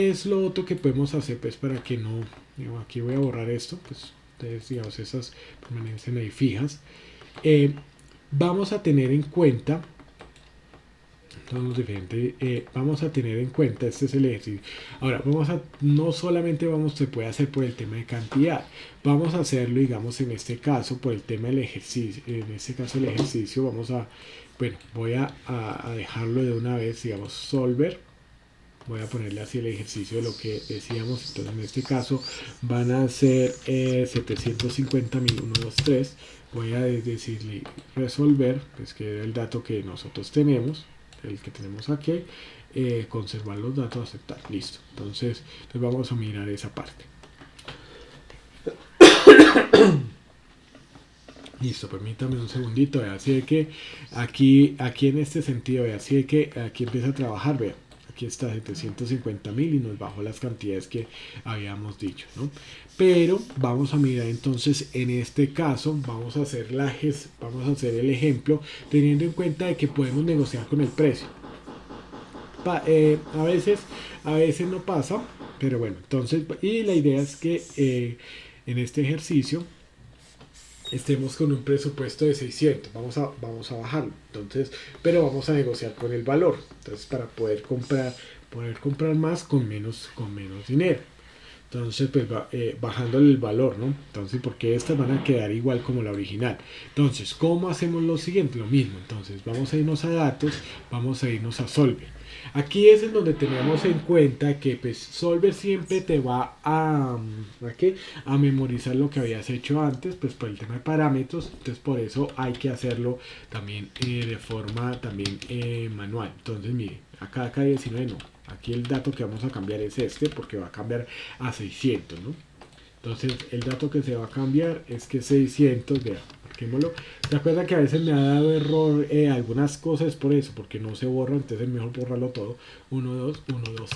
es lo otro que podemos hacer? Pues para que no, digamos, aquí voy a borrar esto, pues ustedes digamos esas permanecen ahí fijas. Vamos a tener en cuenta vamos a tener en cuenta, este es el ejercicio. Ahora, no solamente se puede hacer por el tema de cantidad, vamos a hacerlo, digamos, en este caso, por el tema del ejercicio. En este caso, el ejercicio, voy a dejarlo de una vez, digamos, Solver. Voy a ponerle así el ejercicio de lo que decíamos. Entonces, en este caso, van a ser 750.000, 1, 2, 3. Voy a decirle resolver, pues que es el dato que nosotros tenemos, el que tenemos aquí, conservar los datos, aceptar, listo. Entonces vamos a mirar esa parte. Listo, permítame un segundito, vea, así de que aquí en este sentido, vea, así de que aquí empieza a trabajar, vea, aquí está 750.000 y nos bajó las cantidades que habíamos dicho, ¿no? Pero vamos a mirar entonces en este caso, vamos a hacer el ejemplo teniendo en cuenta de que podemos negociar con el precio. A veces no pasa, pero bueno, entonces, y la idea es que en este ejercicio estemos con un presupuesto de 600, vamos a bajarlo, entonces, pero vamos a negociar con el valor, entonces para poder comprar más con menos dinero. Entonces, pues bajándole el valor, ¿no? Entonces, porque estas van a quedar igual como la original. Entonces, ¿cómo hacemos lo siguiente? Lo mismo. Entonces, vamos a irnos a datos, vamos a irnos a Solver. Aquí es en donde tenemos en cuenta que pues Solver siempre te va a memorizar lo que habías hecho antes, pues por el tema de parámetros. Entonces, por eso hay que hacerlo también de forma también manual. Entonces, mire, acá 19 no. Aquí el dato que vamos a cambiar es este, porque va a cambiar a 600, ¿no? Entonces, el dato que se va a cambiar es que 600, vea, marquémoslo. ¿Se acuerdan que a veces me ha dado error algunas cosas por eso? Porque no se borra, entonces es mejor borrarlo todo. 1, 2,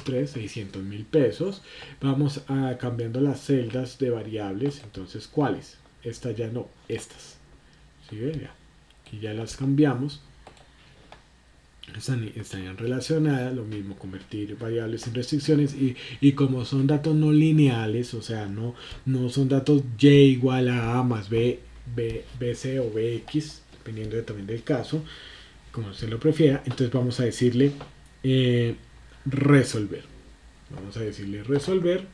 3, 600.000 pesos. Vamos a cambiando las celdas de variables. Entonces, ¿cuáles? Estas ya no, estas. ¿Sí ven? Ya. Aquí ya las cambiamos. Están relacionadas, lo mismo convertir variables sin restricciones y como son datos no lineales, o sea, no son datos y igual a más bc o bx, dependiendo también del caso, como se lo prefiera, entonces vamos a decirle resolver. Vamos a decirle resolver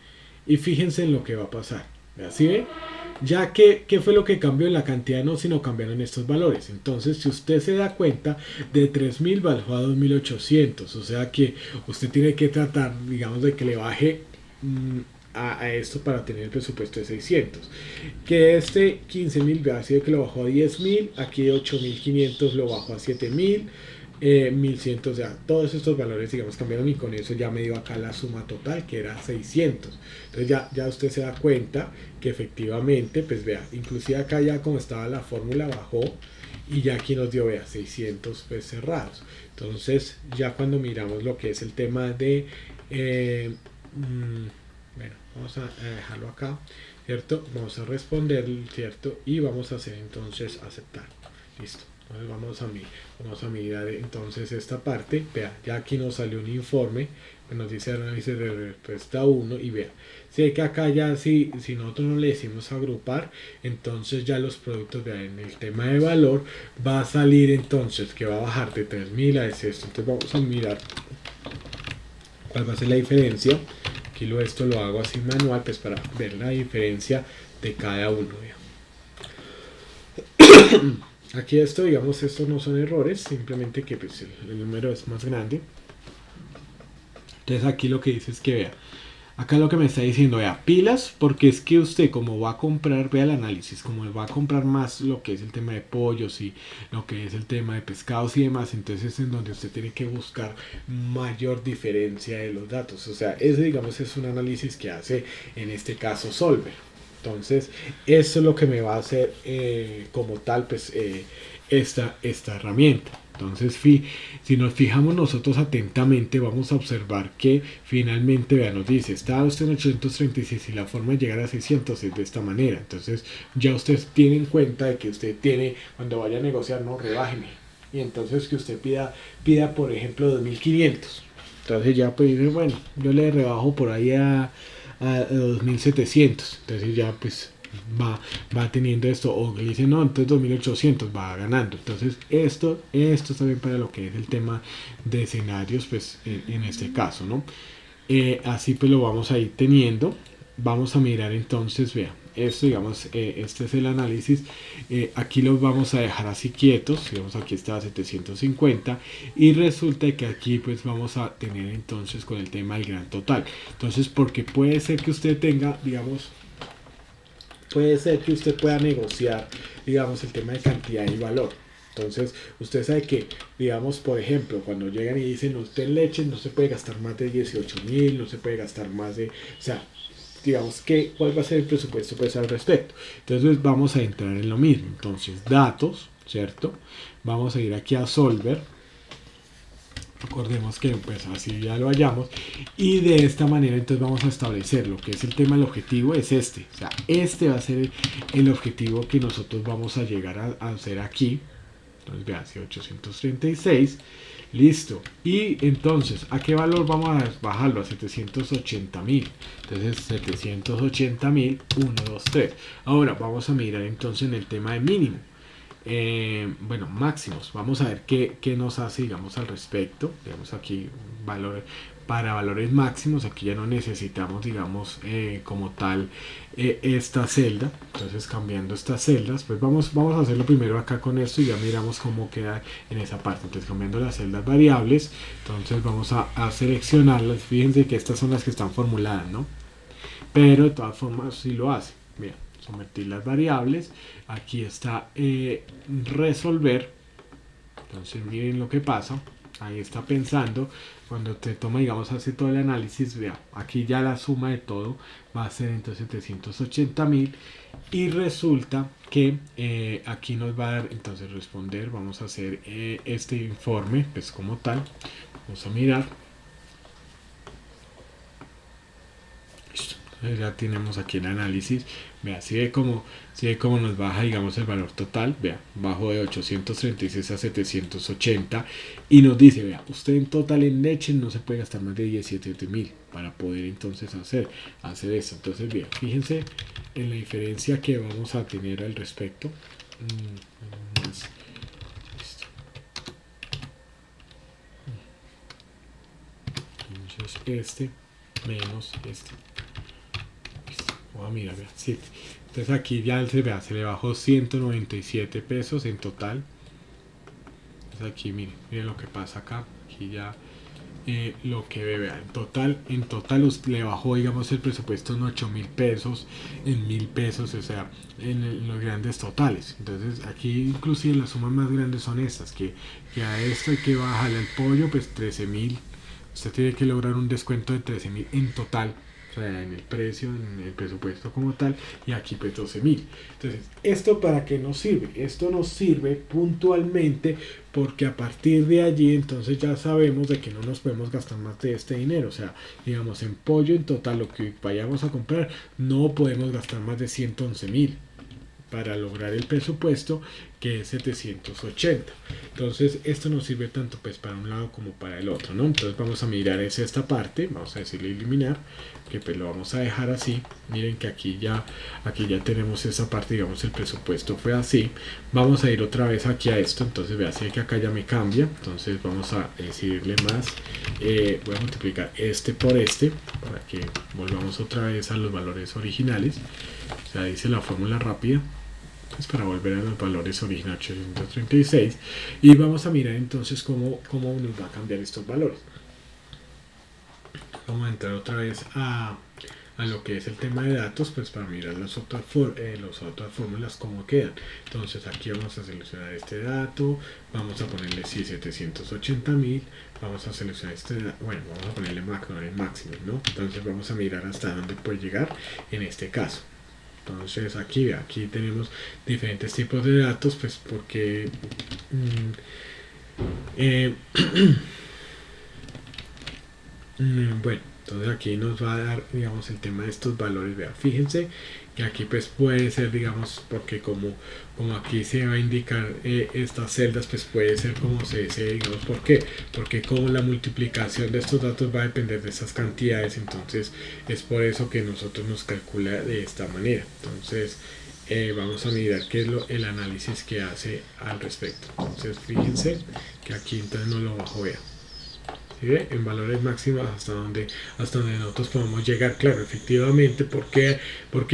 y fíjense en lo que va a pasar. ¿Así ve? Ya que, ¿qué fue lo que cambió en la cantidad? No, sino cambiaron estos valores. Entonces, si usted se da cuenta, de 3000 bajó a 2800. O sea que usted tiene que tratar, digamos, de que le baje a esto para tener el presupuesto de 600. Que este 15.000, ha sido que lo bajó a 10.000. Aquí de 8.500 lo bajó a 7.000. 1100, o sea, todos estos valores, digamos, cambiaron y con eso ya me dio acá la suma total, que era 600. Entonces ya usted se da cuenta que efectivamente, pues vea, inclusive acá ya como estaba la fórmula bajó y ya aquí nos dio, vea, 600 pues cerrados. Entonces ya cuando miramos lo que es el tema de, bueno, vamos a dejarlo acá, ¿cierto? Vamos a responder, ¿cierto? Y vamos a hacer entonces aceptar. Listo. Entonces vamos a mirar entonces esta parte. Vea, ya aquí nos salió un informe que nos dice análisis de respuesta 1 y vea, sé que acá ya si nosotros no le decimos agrupar, entonces ya los productos, vea, en el tema de valor va a salir entonces que va a bajar de 3000 a esto. Entonces vamos a mirar cuál va a ser la diferencia. Aquí esto lo hago así manual, pues para ver la diferencia de cada uno. Vea. Aquí esto, digamos, estos no son errores, simplemente que pues, el número es más grande. Entonces aquí lo que dice es que vea, acá lo que me está diciendo, vea, pilas, porque es que usted como va a comprar, vea el análisis, como va a comprar más lo que es el tema de pollos y lo que es el tema de pescados y demás, entonces es en donde usted tiene que buscar mayor diferencia de los datos. O sea, ese digamos es un análisis que hace en este caso Solver. Entonces, eso es lo que me va a hacer como tal, pues, esta herramienta. Entonces, si nos fijamos nosotros atentamente, vamos a observar que finalmente, vean, nos dice, está usted en 836 y la forma de llegar a 600 es de esta manera. Entonces, ya usted tiene en cuenta de que usted tiene, cuando vaya a negociar, no, rebájeme. Y entonces que usted pida por ejemplo, 2500. Entonces ya pues, bueno, yo le rebajo por ahí a 2700, entonces ya pues va teniendo esto, o le dicen no, entonces 2800 va ganando. Entonces esto está bien para lo que es el tema de escenarios, pues en este caso, ¿no? Así pues lo vamos a ir teniendo. Vamos a mirar entonces, vea, esto digamos, este es el análisis. Aquí los vamos a dejar así quietos, digamos aquí está a 750 y resulta que aquí pues vamos a tener entonces con el tema del gran total. Entonces, porque puede ser que usted tenga, digamos, puede ser que usted pueda negociar, digamos, el tema de cantidad y valor. Entonces, usted sabe que, digamos, por ejemplo, cuando llegan y dicen, usted en leche no se puede gastar más de 18.000, no se puede gastar más de, o sea, digamos que cuál va a ser el presupuesto pues al respecto. Entonces vamos a entrar en lo mismo. Entonces datos, ¿cierto? Vamos a ir aquí a Solver. Recordemos que pues así ya lo hallamos y de esta manera entonces vamos a establecer lo que es el tema del objetivo es este. O sea, este va a ser el objetivo que nosotros vamos a llegar a hacer aquí. Entonces vean, si 836 Listo. Y entonces, ¿a qué valor vamos a bajarlo? A 780.000. Entonces, 780.000, 1, 2, 3. Ahora, vamos a mirar entonces en el tema de mínimo. Bueno, máximos. Vamos a ver qué nos hace, digamos, al respecto. Digamos aquí, valor, para valores máximos, aquí ya no necesitamos, digamos, como tal, esta celda. Entonces, cambiando estas celdas, pues vamos a hacerlo primero acá con esto y ya miramos cómo queda en esa parte. Entonces, cambiando las celdas variables, entonces vamos a seleccionarlas. Fíjense que estas son las que están formuladas, ¿no? Pero de todas formas, sí lo hace. Mira, someter las variables. Aquí está resolver. Entonces miren lo que pasa. Ahí está pensando. Cuando te toma, digamos, hace todo el análisis, vea, aquí ya la suma de todo va a ser entonces 780.000. Y resulta que aquí nos va a dar, entonces responder. Vamos a hacer este informe, pues como tal. Vamos a mirar. Ya tenemos aquí el análisis. Vea, si ve cómo nos baja, digamos, el valor total. Vea, bajo de 836 a 780. Y nos dice, vea, usted en total en leche no se puede gastar más de 17.000 para poder entonces hacer esto. Entonces, vea, fíjense en la diferencia que vamos a tener al respecto. Entonces, este menos este. Mira, vea, 7. Entonces aquí ya se le bajó 197 pesos en total. Entonces aquí miren lo que pasa acá. Aquí ya lo que ve, vea, en total le bajó, digamos, el presupuesto en 8.000 pesos, en 1.000 pesos, o sea, en los grandes totales. Entonces aquí inclusive las sumas más grandes son estas, que a esto hay que bajarle al pollo, pues 13.000. Usted tiene que lograr un descuento de 13.000 en total. O sea, en el precio, en el presupuesto como tal, y aquí pues 12.000. Entonces, ¿esto para qué nos sirve? Esto nos sirve puntualmente porque a partir de allí entonces ya sabemos de que no nos podemos gastar más de este dinero. O sea, digamos, en pollo en total lo que vayamos a comprar no podemos gastar más de 111.000 para lograr el presupuesto, que es 780. Entonces esto nos sirve tanto pues para un lado como para el otro, ¿no? Entonces vamos a mirar esta parte, vamos a decirle eliminar, que pues lo vamos a dejar así. Miren que aquí ya tenemos esa parte, digamos, el presupuesto fue así. Vamos a ir otra vez aquí a esto. Entonces vea, así que acá ya me cambia. Entonces vamos a decidirle más, voy a multiplicar este por este para que volvamos otra vez a los valores originales. O sea, dice la fórmula rápida. Entonces, para volver a los valores originales 836, y vamos a mirar entonces cómo nos va a cambiar estos valores. Vamos a entrar otra vez a lo que es el tema de datos, pues para mirar las otras fórmulas cómo quedan. Entonces aquí vamos a seleccionar este dato, vamos a ponerle 780.000, vamos a seleccionar bueno, vamos a ponerle máximo, ¿no? Entonces vamos a mirar hasta dónde puede llegar en este caso. Entonces aquí tenemos diferentes tipos de datos, pues porque bueno, entonces aquí nos va a dar, digamos, el tema de estos valores. Vean, fíjense que aquí pues puede ser, digamos, porque como aquí se va a indicar estas celdas, pues puede ser como se dice, digamos, ¿por qué? Porque como la multiplicación de estos datos va a depender de esas cantidades, entonces es por eso que nosotros nos calcula de esta manera. Entonces vamos a mirar qué es el análisis que hace al respecto. Entonces fíjense que aquí entonces no lo bajo, vean. ¿Sí? En valores máximos hasta donde nosotros podemos llegar. Claro, efectivamente, ¿por qué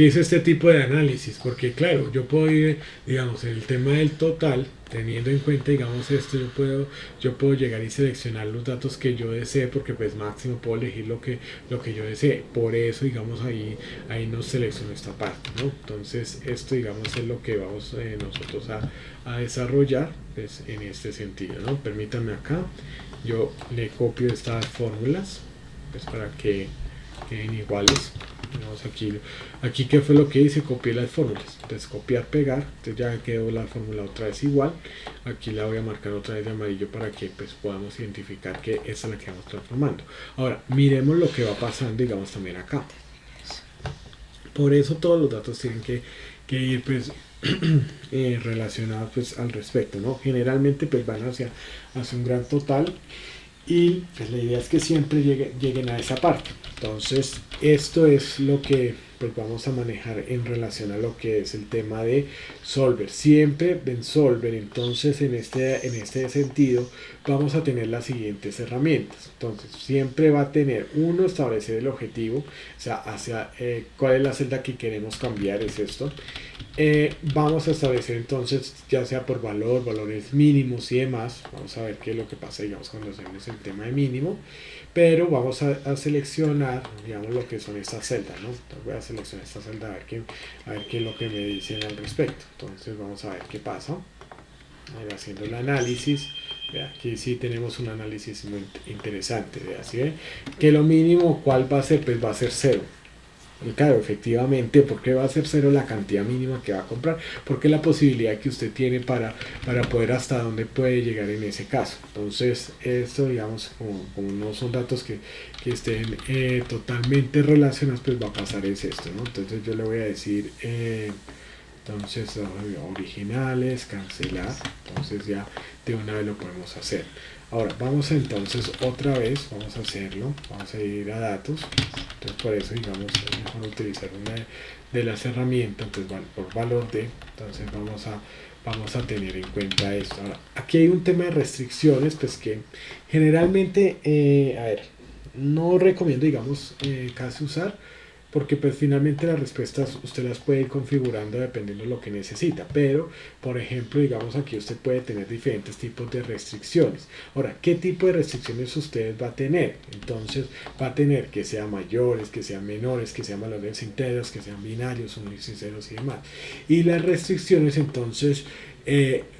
hice este tipo de análisis? Porque claro, yo puedo ir, digamos, en el tema del total, teniendo en cuenta, digamos, esto, yo puedo llegar y seleccionar los datos que yo desee, porque pues máximo puedo elegir lo que yo desee. Por eso, digamos, ahí nos selecciono esta parte, ¿no? Entonces esto, digamos, es lo que vamos nosotros a desarrollar, pues, en este sentido, ¿no? Permítanme acá, yo le copio estas fórmulas, pues para que queden iguales. Vamos aquí que fue lo que hice, copié las fórmulas. Entonces copiar, pegar, entonces ya quedó la fórmula otra vez igual. Aquí la voy a marcar otra vez de amarillo para que pues podamos identificar que esta es la que vamos transformando. Ahora miremos lo que va pasando, digamos, también acá. Por eso todos los datos tienen que ir pues relacionados pues al respecto, ¿no? Generalmente pues van hacia un gran total y pues la idea es que siempre lleguen a esa parte. Entonces esto es lo que pues vamos a manejar en relación a lo que es el tema de Solver. Siempre en Solver, entonces en este sentido vamos a tener las siguientes herramientas. Entonces siempre va a tener uno, establecer el objetivo, o sea, hacia cuál es la celda que queremos cambiar, es esto. Vamos a establecer entonces, ya sea por valores mínimos y demás, vamos a ver qué es lo que pasa, digamos, cuando hacemos el tema de mínimo, pero vamos a seleccionar, digamos, lo que son estas celdas, ¿no? Entonces voy a seleccionar esta celda a ver qué es lo que me dicen al respecto. Entonces vamos a ver qué pasa. A ver, haciendo el análisis, vea, aquí sí tenemos un análisis muy interesante, vea, ¿sí ve? Que lo mínimo, ¿cuál va a ser? Pues va a ser 0. Y claro, efectivamente, ¿por qué va a ser 0 la cantidad mínima que va a comprar? Porque la posibilidad que usted tiene para poder hasta dónde puede llegar en ese caso. Entonces, esto, digamos, como no son datos que estén totalmente relacionados, pues va a pasar es esto, ¿no? Entonces yo le voy a decir, entonces, originales, cancelar. Entonces ya de una vez lo podemos hacer. Ahora, vamos entonces otra vez, vamos a hacerlo, vamos a ir a datos. Entonces por eso, digamos, es mejor utilizar una de las herramientas, entonces por valor de, entonces vamos a tener en cuenta esto. Ahora, aquí hay un tema de restricciones, pues que generalmente, a ver, no recomiendo, digamos, casi usar, porque pues finalmente las respuestas usted las puede ir configurando dependiendo de lo que necesita, pero por ejemplo, digamos, aquí usted puede tener diferentes tipos de restricciones. Ahora, ¿qué tipo de restricciones usted va a tener? Entonces va a tener que sean mayores, que sean menores, que sean valores enteros, que sean binarios, unos y ceros y demás. Y las restricciones entonces,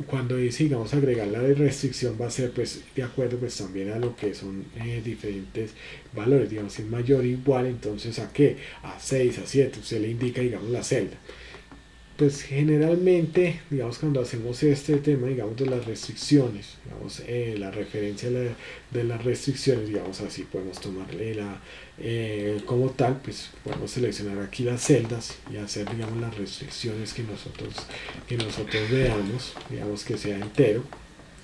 cuando dice, digamos, agregar la restricción, va a ser pues de acuerdo pues también a lo que son diferentes valores, digamos, si es mayor o igual, entonces ¿a qué? A 6, a 7, usted le indica, digamos, la celda. Pues generalmente, digamos, cuando hacemos este tema, digamos, de las restricciones, digamos, la referencia de las restricciones, digamos, así podemos tomarle como tal, pues podemos seleccionar aquí las celdas y hacer, digamos, las restricciones que nosotros veamos, digamos, que sea entero.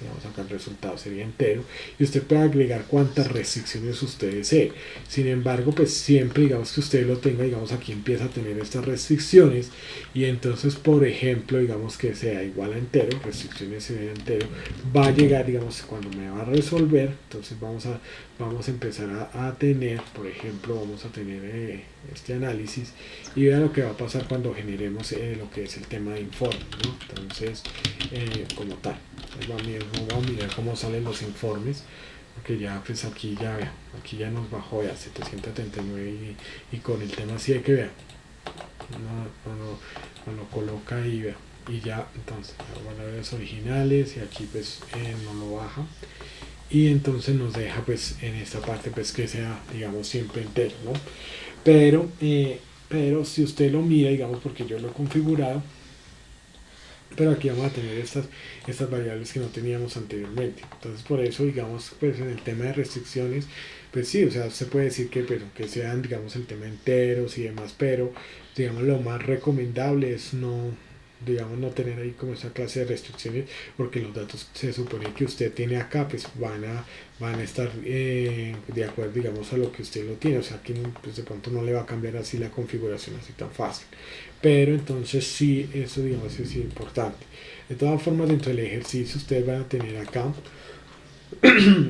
Digamos, acá el resultado sería entero y usted puede agregar cuantas restricciones usted desee. Sin embargo, pues siempre, digamos, que usted lo tenga, digamos, aquí empieza a tener estas restricciones y entonces, por ejemplo, digamos que sea igual a entero, restricciones sea entero, va a llegar, digamos, cuando me va a resolver, entonces vamos a empezar a tener, por ejemplo, vamos a tener este análisis y vean lo que va a pasar cuando generemos lo que es el tema de informe, ¿no? Entonces, como tal. Vamos a mirar cómo salen los informes, porque ya pues aquí ya nos bajó ya 779 y con el tema sí hay que ver, uno coloca ahí, vea, y ya entonces valores originales y aquí pues no lo baja y entonces nos deja pues en esta parte pues que sea, digamos, siempre entero, ¿no? Pero si usted lo mira, digamos, porque yo lo he configurado, pero aquí vamos a tener estas variables que no teníamos anteriormente. Entonces por eso, digamos, pues en el tema de restricciones, pues sí, o sea, se puede decir que sean, digamos, el tema enteros y demás, pero digamos lo más recomendable es no tener ahí como esa clase de restricciones, porque los datos se supone que usted tiene acá pues van a estar de acuerdo, digamos, a lo que usted lo tiene, o sea que pues de pronto no le va a cambiar así la configuración así tan fácil, pero entonces sí, eso, digamos, es importante. De todas formas, dentro del ejercicio ustedes van a tener acá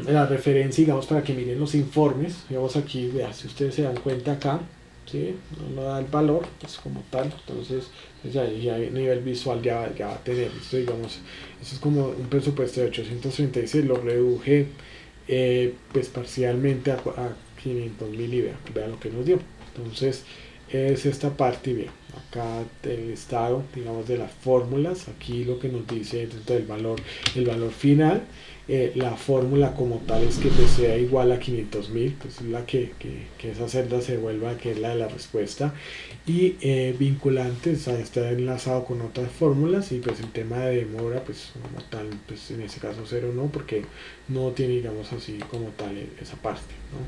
la referencia, digamos, para que miren los informes. Digamos aquí, vean, si ustedes se dan cuenta acá, ¿sí? No da el valor, pues como tal. Entonces, pues ya a nivel visual ya va a tener esto, digamos, esto es como un presupuesto de 836, lo reduje pues parcialmente a 500.000 y vean lo que nos dio. Entonces, es esta parte, bien, acá el estado, digamos, de las fórmulas, aquí lo que nos dice dentro del valor, el valor final, la fórmula como tal es que pues sea igual a 500.000, pues es la que esa celda se vuelva que es la de la respuesta, y vinculante, o sea, está enlazado con otras fórmulas, y pues el tema de demora pues como tal, pues en ese caso cero no, porque no tiene digamos así como tal esa parte, ¿no?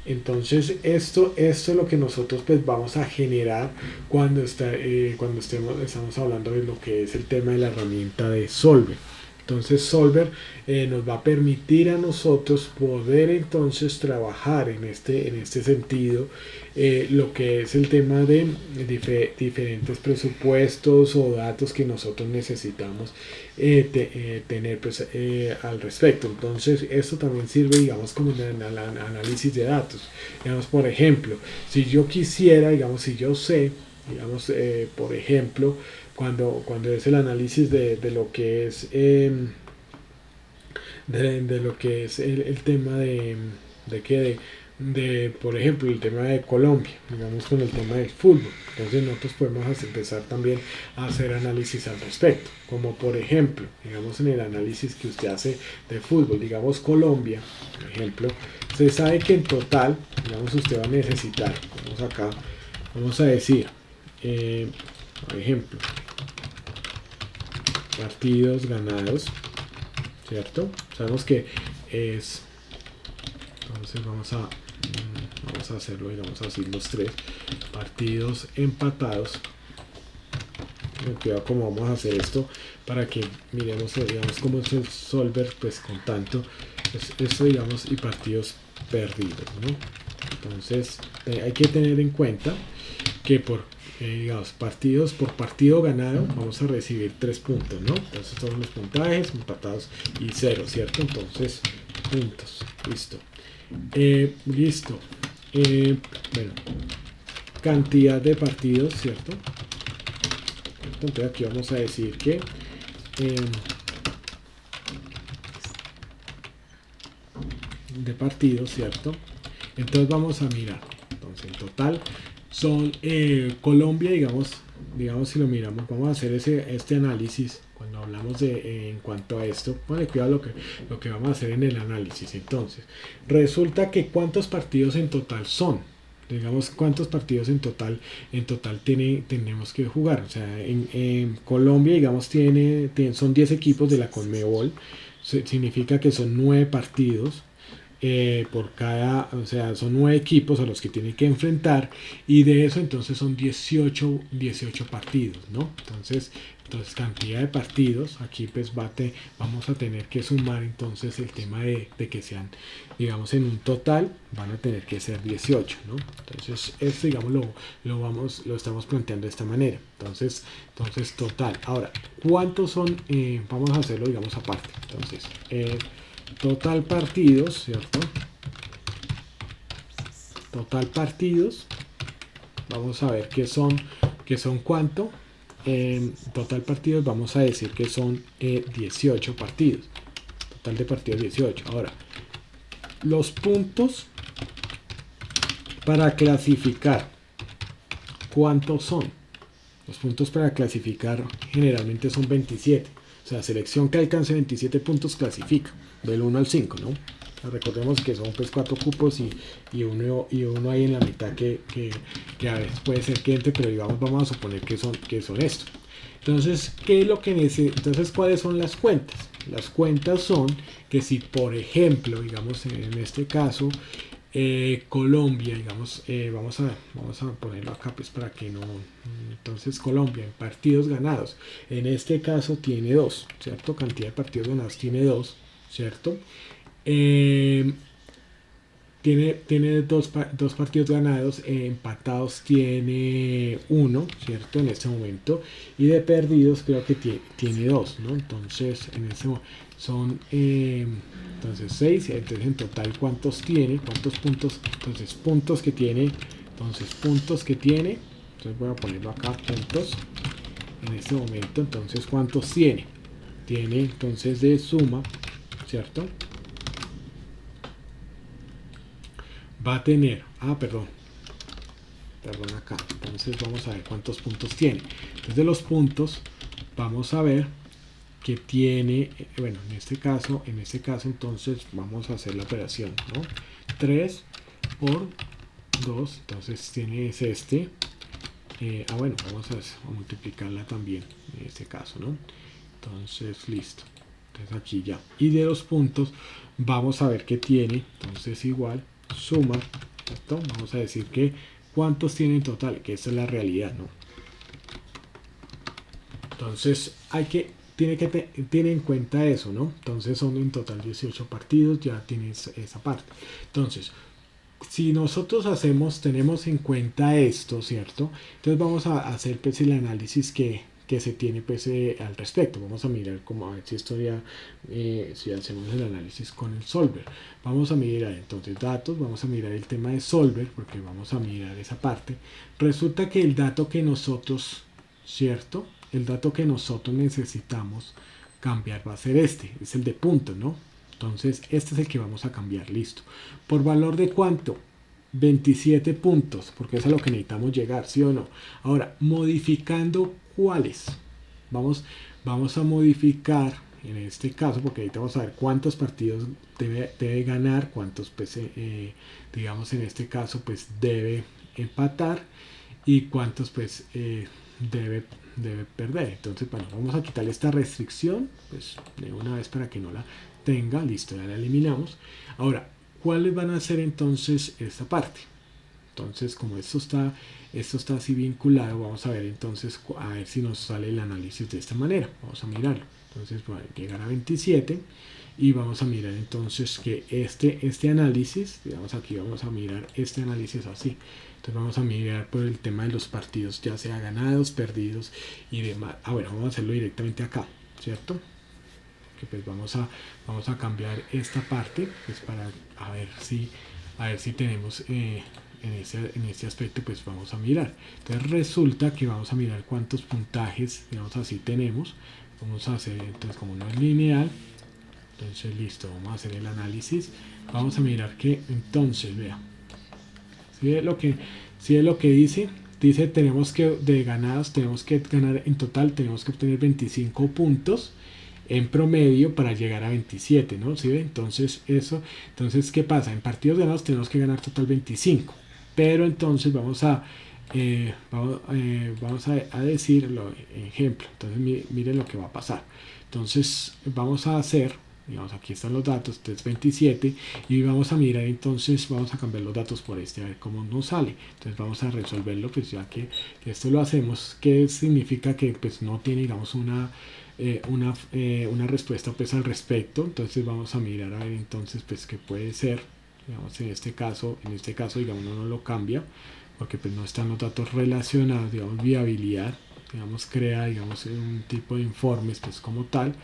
Entonces esto es lo que nosotros pues vamos a generar cuando estamos hablando de lo que es el tema de la herramienta de Solver. Entonces Solver nos va a permitir a nosotros poder entonces trabajar en este sentido lo que es el tema de diferentes presupuestos o datos que nosotros necesitamos tener pues, al respecto. Entonces esto también sirve digamos como un análisis de datos. Digamos, por ejemplo, si yo quisiera, digamos, si yo sé, digamos, por ejemplo, cuando es el análisis de lo que es de lo que es el tema de que por ejemplo el tema de Colombia, digamos con el tema del fútbol. Entonces nosotros podemos empezar también a hacer análisis al respecto, como por ejemplo, digamos en el análisis que usted hace de fútbol, digamos Colombia, por ejemplo, se sabe que en total, digamos usted va a necesitar, vamos acá, vamos a decir, por ejemplo, partidos ganados, ¿cierto? Sabemos que es, entonces vamos a hacerlo, digamos así, los tres partidos empatados. Cuidado cómo vamos a hacer esto para que miremos, digamos, cómo es el Solver, pues con tanto, pues, esto digamos, y partidos perdidos, ¿no? Entonces hay que tener en cuenta que digamos, partidos por partido ganado vamos a recibir 3 puntos, ¿no? Entonces son los puntajes, empatados y 0, ¿cierto? Entonces, puntos, listo. Listo. Bueno, cantidad de partidos, ¿cierto? Entonces aquí vamos a decir que de partidos, ¿cierto? Entonces vamos a mirar. Entonces en total son Colombia, digamos si lo miramos, vamos a hacer este análisis cuando hablamos de en cuanto a esto. Vale, cuidado lo que vamos a hacer en el análisis. Entonces resulta que cuántos partidos en total son, digamos cuántos partidos en total tenemos que jugar. O sea, en Colombia digamos son 10 equipos de la Conmebol, significa que son 9 partidos por cada, o sea, son 9 equipos a los que tienen que enfrentar, y de eso entonces son 18 partidos, ¿no? Entonces cantidad de partidos, aquí pues vamos a tener que sumar entonces el tema de que sean, digamos en un total, van a tener que ser 18, ¿no? Entonces esto digamos lo estamos planteando de esta manera, entonces total. Ahora, ¿cuántos son? Vamos a hacerlo digamos aparte, entonces total partidos, ¿cierto? Total partidos, vamos a ver que son cuánto. Total partidos vamos a decir que son 18 partidos, total de partidos 18. Ahora, los puntos para clasificar, ¿cuántos son? Los puntos para clasificar generalmente son 27, o sea, selección que alcance 27 puntos clasifica, del 1 al 5, ¿no? Recordemos que son pues 4 cupos y uno ahí en la mitad que a veces puede ser que entre, pero digamos vamos a suponer que son esto. Entonces, ¿qué es lo que entonces cuáles son las cuentas? Las cuentas son que si por ejemplo, digamos en este caso, Colombia, digamos, vamos a ponerlo acá pues para que no, entonces Colombia en partidos ganados, en este caso tiene 2, ¿cierto? Cantidad de partidos ganados tiene 2, ¿cierto? Tiene dos partidos ganados, empatados tiene 1, ¿cierto? En este momento, y de perdidos creo que tiene 2, ¿no? Entonces en este momento son entonces 6, entonces en total ¿cuántos tiene? ¿Cuántos puntos? Entonces puntos que tiene, entonces voy a ponerlo acá, puntos en este momento. Entonces ¿cuántos tiene? Tiene entonces de suma, ¿cierto? Va a tener, perdón acá, entonces vamos a ver cuántos puntos tiene. Entonces de los puntos vamos a ver que tiene, bueno, en este caso entonces vamos a hacer la operación, ¿no? 3 por 2, entonces tiene es este, bueno, vamos a multiplicarla también en este caso, ¿no? Entonces, listo. Entonces aquí ya. Y de los puntos, vamos a ver qué tiene. Entonces igual, suma, ¿cierto? Vamos a decir que cuántos tiene en total, que esa es la realidad, ¿no? Entonces tiene en cuenta eso, ¿no? Entonces son en total 18 partidos, ya tienes esa parte. Entonces, si nosotros tenemos en cuenta esto, ¿cierto? Entonces vamos a hacer pues el análisis que se tiene pues al respecto. Vamos a mirar a ver si esto ya, si hacemos el análisis con el solver. Vamos a mirar entonces datos, vamos a mirar el tema de solver, porque vamos a mirar esa parte. Resulta que el dato que nosotros, ¿cierto? El dato que nosotros necesitamos cambiar va a ser este, es el de puntos, ¿no? Entonces, este es el que vamos a cambiar, listo. ¿Por valor de cuánto? 27 puntos, porque es a lo que necesitamos llegar, ¿sí o no? Ahora, modificando cuáles. Vamos a modificar, en este caso, porque ahorita vamos a ver cuántos partidos debe ganar, cuántos, pues, digamos, en este caso, pues, debe empatar y cuántos, pues, debe perder. Entonces, bueno, vamos a quitarle esta restricción, pues, de una vez para que no la tenga, listo, ya la eliminamos. Ahora, ¿cuáles van a ser entonces esta parte? Entonces, como esto está así vinculado, vamos a ver entonces, a ver si nos sale el análisis de esta manera. Vamos a mirarlo. Entonces, bueno, llegar a 27 y vamos a mirar entonces que este análisis, digamos aquí vamos a mirar este análisis así. Entonces vamos a mirar por el tema de los partidos, ya sea ganados, perdidos y demás. Bueno, vamos a hacerlo directamente acá, ¿cierto? Que pues vamos a cambiar esta parte pues para a ver si tenemos en ese aspecto, pues vamos a mirar. Entonces resulta que vamos a mirar cuántos puntajes, digamos así, tenemos. Vamos a hacer entonces, como no es lineal, entonces listo, vamos a hacer el análisis. Vamos a mirar que entonces, vea, si es lo que dice tenemos que de ganados, tenemos que ganar en total, tenemos que obtener 25 puntos en promedio para llegar a 27, ¿no? ¿Sí ve? Entonces, ¿qué pasa? En partidos ganados tenemos que ganar total 25, pero entonces vamos a decirlo, ejemplo. Entonces, miren lo que va a pasar. Entonces, vamos a hacer, digamos, aquí están los datos, este es 27, y vamos a mirar, entonces, vamos a cambiar los datos por este, a ver cómo nos sale. Entonces, vamos a resolverlo, pues ya que esto lo hacemos, que significa que, pues, no tiene, digamos, una respuesta pues al respecto. Entonces vamos a mirar a ver entonces pues qué puede ser, digamos en este caso digamos no lo cambia porque pues no están los datos relacionados, digamos viabilidad, digamos crea digamos un tipo de informes pues como tal,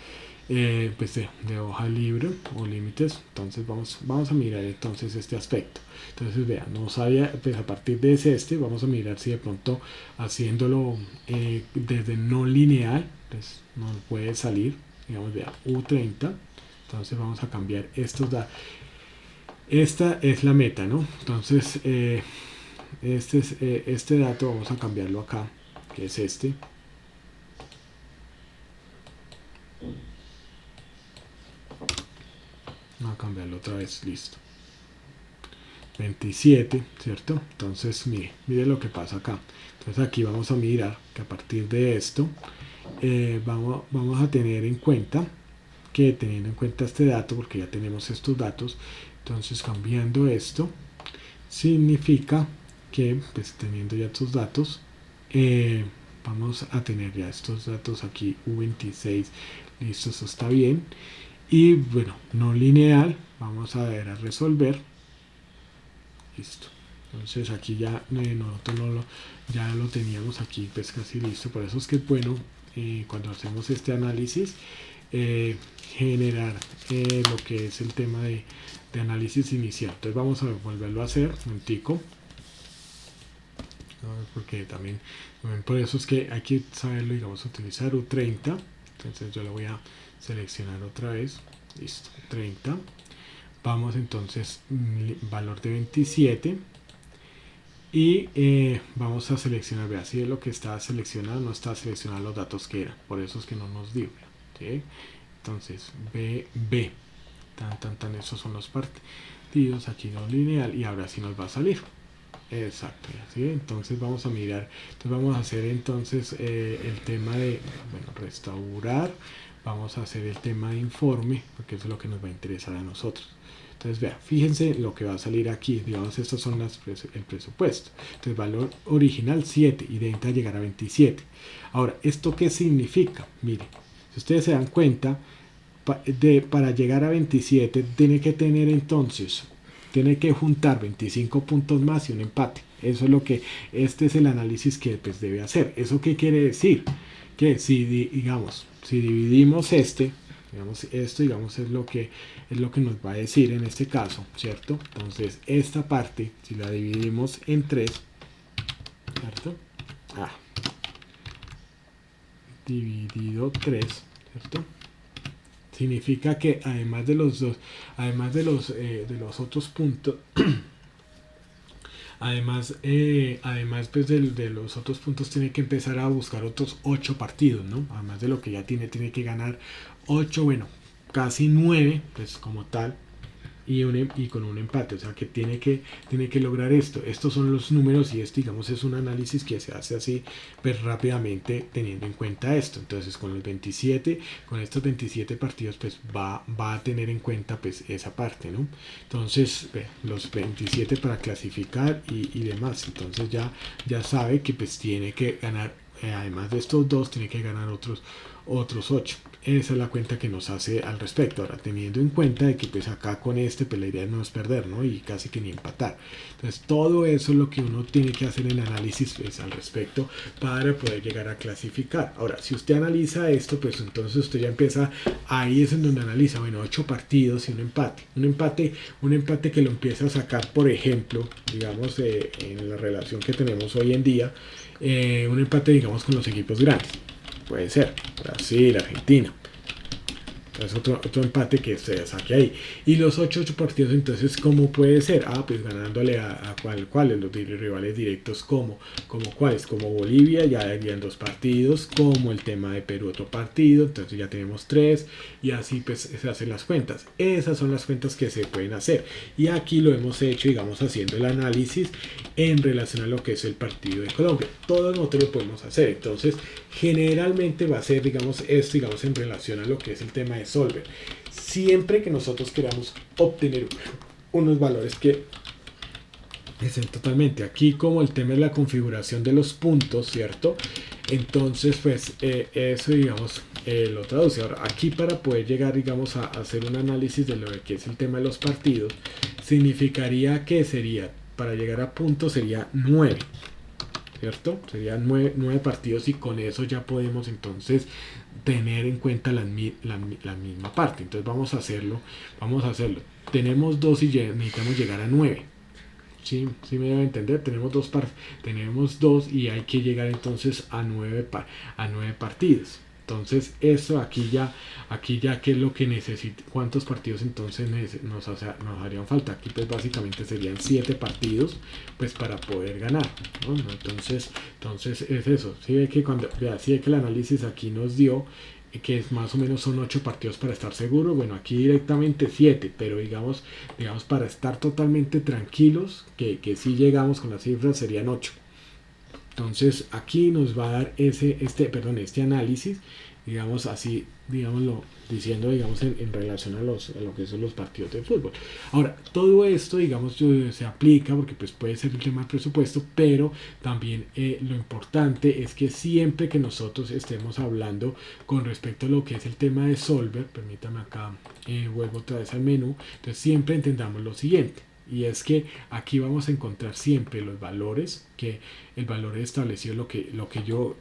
pues de hoja libre o límites. Entonces vamos a mirar entonces este aspecto. Entonces vean, no sabía, pues a partir de vamos a mirar si de pronto haciéndolo desde no lineal pues nos puede salir, digamos vea U30. Entonces vamos a cambiar estos datos. Esta es la meta, ¿no? Entonces este dato vamos a cambiarlo acá, que es este. Vamos a cambiarlo otra vez, listo. 27, ¿cierto? Entonces mire lo que pasa acá. Entonces aquí vamos a mirar que a partir de esto vamos a tener en cuenta que teniendo en cuenta este dato, porque ya tenemos estos datos, entonces cambiando esto significa que pues teniendo ya estos datos vamos a tener ya estos datos aquí U26, listo, eso está bien. Y bueno, no lineal, vamos a ver a resolver. Listo. Entonces aquí ya nosotros ya lo teníamos aquí pues casi listo. Por eso es que es bueno cuando hacemos este análisis generar lo que es el tema de análisis inicial. Entonces vamos a volverlo a hacer un tico, porque también por eso es que hay que saberlo, digamos, utilizar U30. Entonces yo lo voy a seleccionar otra vez, listo, 30. Vamos entonces valor de 27 y vamos a seleccionar, vea, si es lo que está seleccionado, no está seleccionado los datos que eran, por eso es que no nos dio. ¿sí? Entonces B, esos son los partidos, aquí no lineal, y ahora sí nos va a salir. Exacto, ¿sí? Entonces vamos a mirar, entonces vamos a hacer entonces el tema de, bueno, restaurar, vamos a hacer el tema de informe, porque eso es lo que nos va a interesar a nosotros. Entonces, vea, fíjense lo que va a salir aquí, digamos, estas son el presupuesto. Entonces, valor original 7 y de venta llegar a 27. Ahora, ¿esto qué significa? Mire, si ustedes se dan cuenta, para llegar a 27 tiene que tener entonces, tiene que juntar 25 puntos más y un empate. Eso es lo que, este es el análisis que pues, debe hacer. ¿Eso qué quiere decir? Que si digamos, si dividimos digamos, esto digamos es lo que nos va a decir en este caso, ¿cierto? Entonces esta parte, si la dividimos en 3, ¿cierto? Dividido 3, ¿cierto? Significa que además de los dos, además de los otros puntos, además pues de los otros puntos tiene que empezar a buscar otros 8 partidos, ¿no? Además de lo que ya tiene que ganar 8, bueno, casi 9, pues como tal, y con un empate, o sea que tiene que lograr esto. Estos son los números y esto digamos es un análisis que se hace así pues rápidamente teniendo en cuenta esto. Entonces con estos 27 partidos pues va a tener en cuenta pues esa parte, ¿no? Entonces los 27 para clasificar y demás. Entonces ya sabe que pues tiene que ganar, además de estos dos tiene que ganar otros 8. Esa es la cuenta que nos hace al respecto. Ahora, teniendo en cuenta de que pues acá con pues la idea no es perder, ¿no? Y casi que ni empatar. Entonces, todo eso es lo que uno tiene que hacer en análisis pues, al respecto para poder llegar a clasificar. Ahora, si usted analiza esto, pues entonces usted ya empieza, ahí es en donde analiza, bueno, 8 partidos y un empate. Un empate que lo empieza a sacar, por ejemplo, digamos, en la relación que tenemos hoy en día, un empate, digamos, con los equipos grandes. Puede ser Brasil, Argentina. Es otro empate que se saque ahí. Y los 8 partidos, entonces, ¿cómo puede ser? Pues ganándole a cuáles, los rivales directos, como cuáles, como Bolivia, ya harían 2 partidos, como el tema de Perú, otro partido, entonces ya tenemos 3, y así pues se hacen las cuentas. Esas son las cuentas que se pueden hacer. Y aquí lo hemos hecho, digamos, haciendo el análisis en relación a lo que es el partido de Colombia. Todos nosotros lo podemos hacer. Entonces, generalmente va a ser, digamos, esto, digamos, en relación a lo que es el tema de Solver. Siempre que nosotros queramos obtener unos valores que estén totalmente aquí, como el tema de la configuración de los puntos, ¿cierto? Entonces, pues eso, digamos, lo traduce. Ahora, aquí para poder llegar, digamos, a hacer un análisis de lo que es el tema de los partidos, significaría que sería, para llegar a puntos, sería 9. ¿Cierto? Serían 9 partidos y con eso ya podemos entonces tener en cuenta la misma parte. Entonces vamos a hacerlo. Tenemos 2 y necesitamos llegar a 9. ¿Sí? ¿Sí me debe entender? Tenemos 2 y hay que llegar entonces a 9 partidos. Entonces eso aquí ya qué es lo que necesita, cuántos partidos entonces nos harían falta. Aquí pues básicamente serían 7 partidos pues para poder ganar, ¿no? Entonces es eso. Si ve que el análisis aquí nos dio que es más o menos son 8 partidos para estar seguro. Bueno, aquí directamente 7, pero digamos para estar totalmente tranquilos que si llegamos con las cifras serían 8. Entonces aquí nos va a dar este análisis, digamos así, digámoslo, diciendo, digamos, en relación a lo que son los partidos de fútbol. Ahora, todo esto, digamos, se aplica porque pues puede ser un tema de presupuesto, pero también lo importante es que siempre que nosotros estemos hablando con respecto a lo que es el tema de Solver, permítame acá, vuelvo otra vez al menú, entonces siempre entendamos lo siguiente. Y es que aquí vamos a encontrar siempre los valores, que el valor establecido lo que yo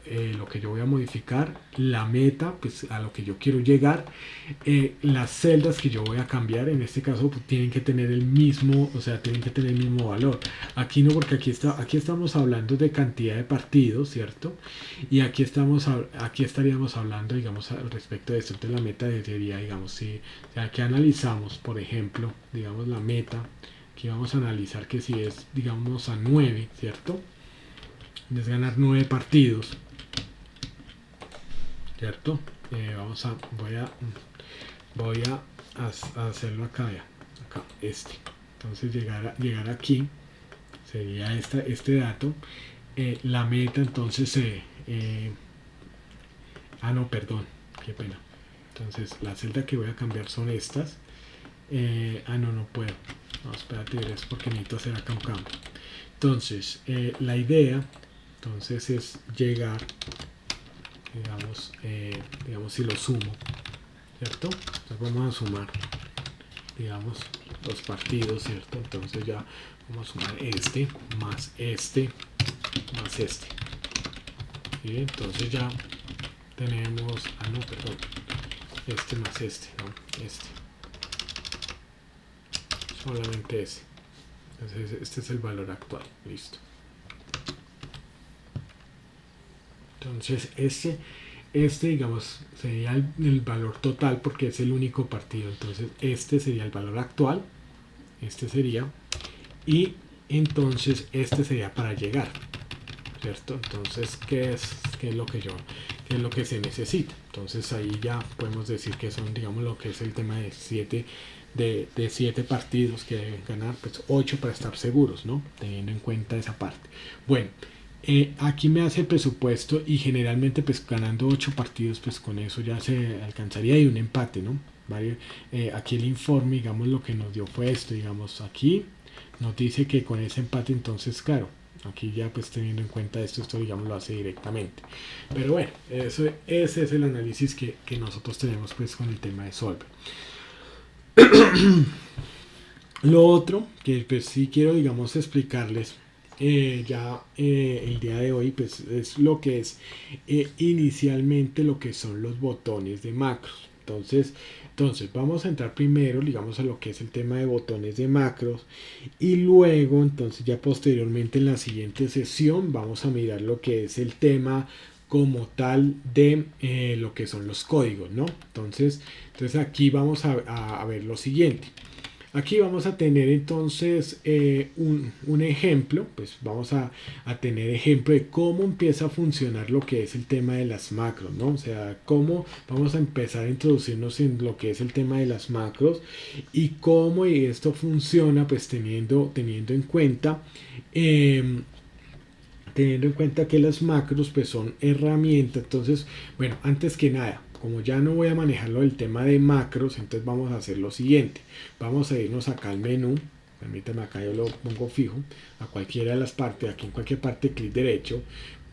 voy a modificar, la meta, pues a lo que yo quiero llegar, las celdas que yo voy a cambiar, en este caso pues, tienen que tener el mismo valor. Aquí no, porque aquí estamos hablando de cantidad de partidos, ¿cierto? Y aquí estaríamos hablando, digamos, al respecto de esto. Entonces la meta sería, digamos, si aquí analizamos, por ejemplo, digamos la meta. Aquí vamos a analizar que si es, digamos, a 9, ¿cierto? Es ganar 9 partidos, ¿cierto? voy a hacerlo acá, ya, acá, entonces llegar aquí sería este dato. La meta entonces no, perdón, qué pena. Entonces la celda que voy a cambiar son estas. No puedo. No, espérate, es porque necesito hacer acá un cambio. Entonces, la idea entonces es llegar, digamos si lo sumo, ¿cierto? Entonces vamos a sumar, digamos, los partidos, ¿cierto? Entonces ya vamos a sumar más más ¿sí? Entonces ya tenemos, no, perdón, más no, solamente entonces este es el valor actual, listo. Entonces digamos sería el valor total porque es el único partido, entonces este sería el valor actual, sería, y entonces sería para llegar, ¿cierto? Entonces ¿qué es lo que se necesita? Entonces ahí ya podemos decir que son, digamos, lo que es el tema de 7 partidos que deben ganar, pues 8 para estar seguros, ¿no? Teniendo en cuenta esa parte. Bueno, aquí me hace el presupuesto y generalmente pues ganando 8 partidos pues con eso ya se alcanzaría y un empate, ¿no? Aquí el informe, digamos, lo que nos dio fue esto, digamos, aquí nos dice que con ese empate entonces, claro, aquí ya pues teniendo en cuenta esto digamos lo hace directamente, pero bueno, ese es el análisis que nosotros tenemos pues con el tema de Solver. Lo otro que pues sí quiero, digamos, explicarles el día de hoy pues es lo que es inicialmente lo que son los botones de macros. Entonces vamos a entrar primero, digamos, a lo que es el tema de botones de macros y luego entonces ya posteriormente en la siguiente sesión vamos a mirar lo que es el tema como tal de lo que son los códigos, ¿no? Entonces aquí vamos a ver lo siguiente. Aquí vamos a tener entonces un ejemplo, pues vamos a tener ejemplo de cómo empieza a funcionar lo que es el tema de las macros, ¿no? O sea, cómo vamos a empezar a introducirnos en lo que es el tema de las macros y cómo esto funciona, pues teniendo en cuenta que las macros pues son herramientas. Entonces, bueno, antes que nada, como ya no voy a manejarlo del tema de macros, entonces vamos a hacer lo siguiente. Vamos a irnos acá al menú. Permítame, acá yo lo pongo fijo a cualquiera de las partes. Aquí en cualquier parte, clic derecho,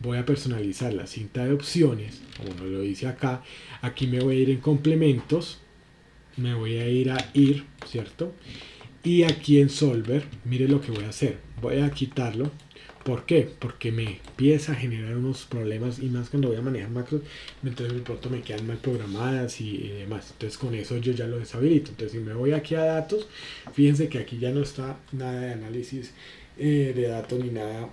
voy a personalizar la cinta de opciones, como nos lo dice acá. Aquí me voy a ir en complementos, me voy a ir a ir, ¿cierto? Y aquí en Solver, mire lo que voy a hacer. Voy a quitarlo. ¿Por qué? Porque me empieza a generar unos problemas y más cuando voy a manejar macros, entonces de pronto me quedan mal programadas y demás. Entonces con eso yo ya lo deshabilito. Entonces si me voy aquí a datos, fíjense que aquí ya no está nada de análisis de datos ni nada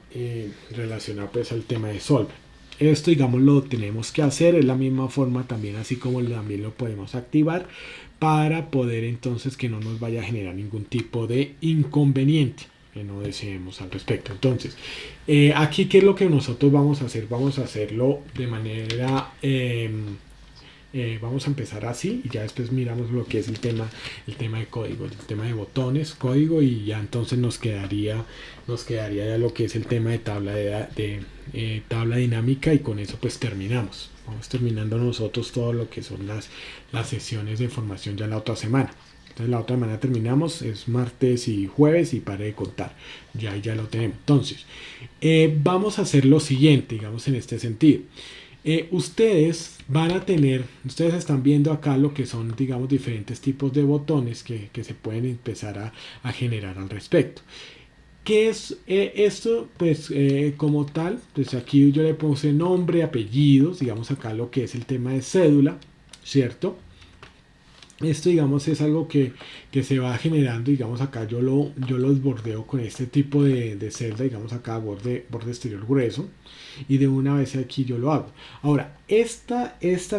relacionado pues al tema de Solver. Esto, digamos, lo tenemos que hacer, es la misma forma también, así como también lo podemos activar para poder entonces que no nos vaya a generar ningún tipo de inconveniente que no deseemos al respecto. Entonces, aquí qué es lo que nosotros vamos a hacer. Vamos a hacerlo de manera vamos a empezar así y ya después miramos lo que es el tema de código, el tema de botones, código, y ya entonces nos quedaría ya lo que es el tema de tabla dinámica, y con eso pues terminamos. Vamos terminando nosotros todo lo que son las sesiones de formación ya la otra semana. Entonces la otra semana terminamos, es martes y jueves, y pare de contar. Ya lo tenemos. Entonces, vamos a hacer lo siguiente, digamos, en este sentido. Ustedes están viendo acá lo que son, digamos, diferentes tipos de botones que se pueden empezar a generar al respecto. ¿Qué es esto? Pues como tal, pues aquí yo le puse nombre, apellidos, digamos acá lo que es el tema de cédula, ¿cierto? Esto, digamos, es algo que se va generando, digamos, acá yo los bordeo con este tipo de celda, digamos acá borde exterior grueso, y de una vez aquí yo lo hago. Ahora, esta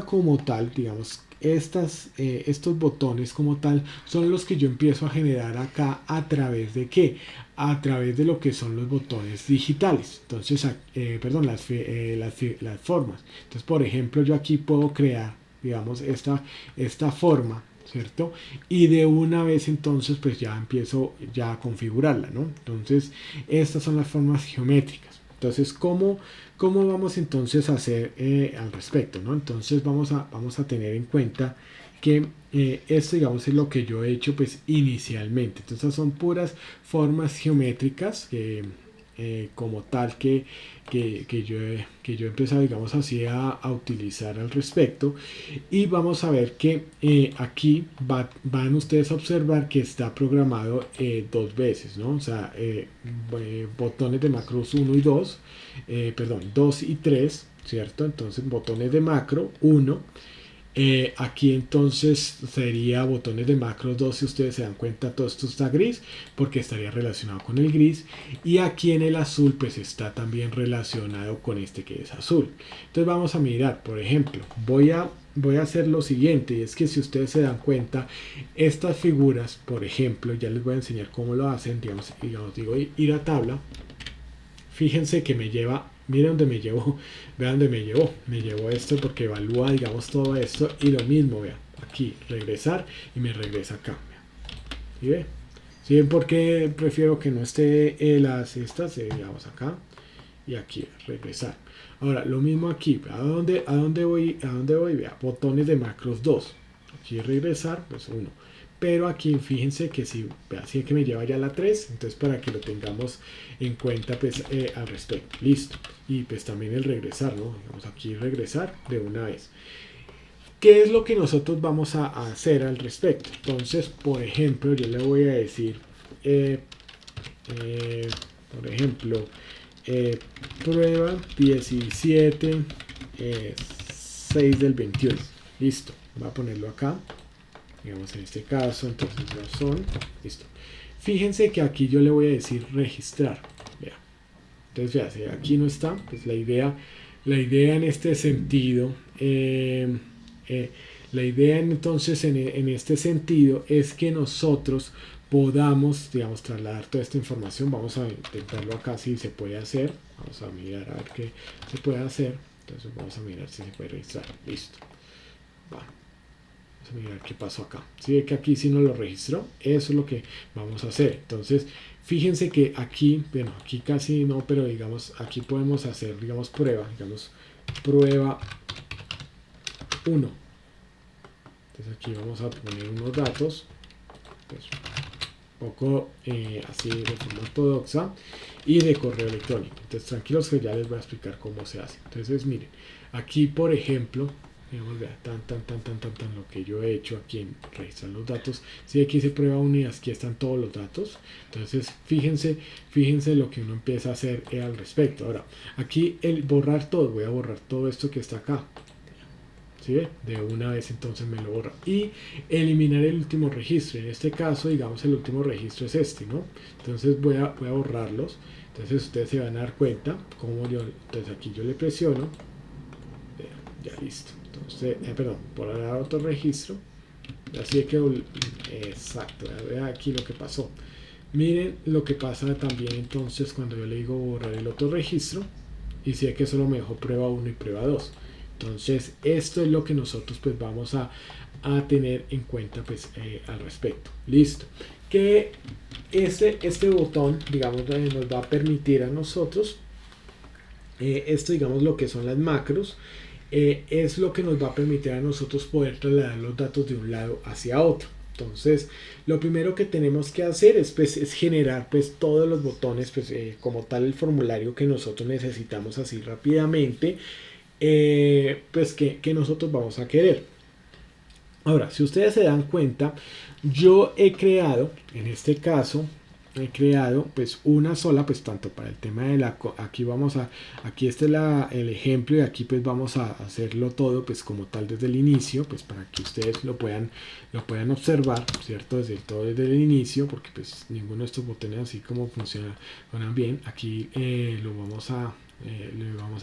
como tal, digamos, estos botones como tal son los que yo empiezo a generar acá. ¿A través de qué? A través de lo que son los botones digitales. Entonces, perdón, las formas. Entonces, por ejemplo, yo aquí puedo crear digamos, esta forma, ¿cierto? Y de una vez entonces pues ya empiezo ya a configurarla, ¿no? Entonces estas son las formas geométricas. Entonces, ¿cómo vamos entonces a hacer al respecto, ¿no? Entonces vamos a tener en cuenta que esto, digamos, es lo que yo he hecho pues inicialmente. Entonces son puras formas geométricas como tal que yo he empezado, digamos así, a utilizar al respecto. Y vamos a ver que aquí van ustedes a observar que está programado dos veces, ¿no? O sea, botones de macros 1 y 2, perdón, 2 y 3, ¿cierto? Entonces botones de macro 1. Aquí entonces sería botones de macros 2, si ustedes se dan cuenta todo esto está gris porque estaría relacionado con el gris, y aquí en el azul pues está también relacionado con este que es azul. Entonces vamos a mirar, por ejemplo, voy a hacer lo siguiente, y es que si ustedes se dan cuenta, estas figuras, por ejemplo, ya les voy a enseñar cómo lo hacen, digamos digo ir a tabla. Fíjense que me lleva, miren dónde me llevó, vean dónde me llevó esto porque evalúa, digamos, todo esto, y lo mismo, vean, aquí, regresar, y me regresa acá, ¿sí ve? ¿Sí ven por qué prefiero que no esté las estas, digamos acá, y aquí, regresar? Ahora, lo mismo aquí, ¿a dónde voy? Vea, botones de macros 2, aquí regresar, pues 1. Pero aquí fíjense que si así que me lleva ya la 3, entonces para que lo tengamos en cuenta pues al respecto, listo. Y pues también el regresar, ¿no? Vamos aquí regresar de una vez. ¿Qué es lo que nosotros vamos a hacer al respecto? Entonces, por ejemplo, yo le voy a decir, por ejemplo, prueba 17, 6 del 21. Listo, voy a ponerlo acá. Digamos en este caso, entonces razón, listo. Fíjense que aquí yo le voy a decir registrar. Vea. Entonces, vea, si aquí no está, pues la idea en este sentido, la idea entonces en este sentido es que nosotros podamos, digamos, trasladar toda esta información. Vamos a intentarlo acá si se puede hacer. Vamos a mirar a ver qué se puede hacer. Entonces vamos a mirar si se puede registrar. Listo. Va. Vamos a mirar qué pasó acá. Si ve que aquí sí no lo registró, eso es lo que vamos a hacer. Entonces, fíjense que aquí, bueno, aquí casi no, pero digamos, aquí podemos hacer, digamos, digamos, prueba 1. Entonces aquí vamos a poner unos datos, pues, un poco así de forma ortodoxa y de correo electrónico. Entonces, tranquilos que ya les voy a explicar cómo se hace. Entonces, miren, aquí por ejemplo, digamos, vea, tan, lo que yo he hecho aquí en registrar los datos. Si aquí se prueba uno y aquí están todos los datos. Entonces, fíjense lo que uno empieza a hacer al respecto. Ahora, aquí el borrar todo, voy a borrar todo esto que está acá. ¿Sí ve? De una vez entonces me lo borra. Y eliminar el último registro. En este caso, digamos, el último registro es este, ¿no? Entonces voy a borrarlos. Entonces ustedes se van a dar cuenta como yo, entonces aquí yo le presiono. Ya listo. Entonces, perdón, por dar otro registro. Así que, exacto, vean aquí lo que pasó. Miren lo que pasa también entonces cuando yo le digo borrar el otro registro. Y sé que solo me dejó prueba 1 y prueba 2. Entonces, esto es lo que nosotros pues vamos a tener en cuenta pues al respecto. Listo. Que este botón, digamos, nos va a permitir a nosotros esto, digamos, lo que son las macros. Es lo que nos va a permitir a nosotros poder trasladar los datos de un lado hacia otro. Entonces, lo primero que tenemos que hacer es generar pues todos los botones, pues como tal el formulario que nosotros necesitamos así rápidamente, pues que nosotros vamos a querer. Ahora, si ustedes se dan cuenta, yo he creado, en este caso, pues una sola, pues tanto para el tema de aquí este es el ejemplo, y aquí pues vamos a hacerlo todo pues como tal desde el inicio, pues para que ustedes lo puedan observar, ¿cierto? Desde el inicio, porque pues ninguno de estos botones así como funcionan bien. Aquí lo vamos a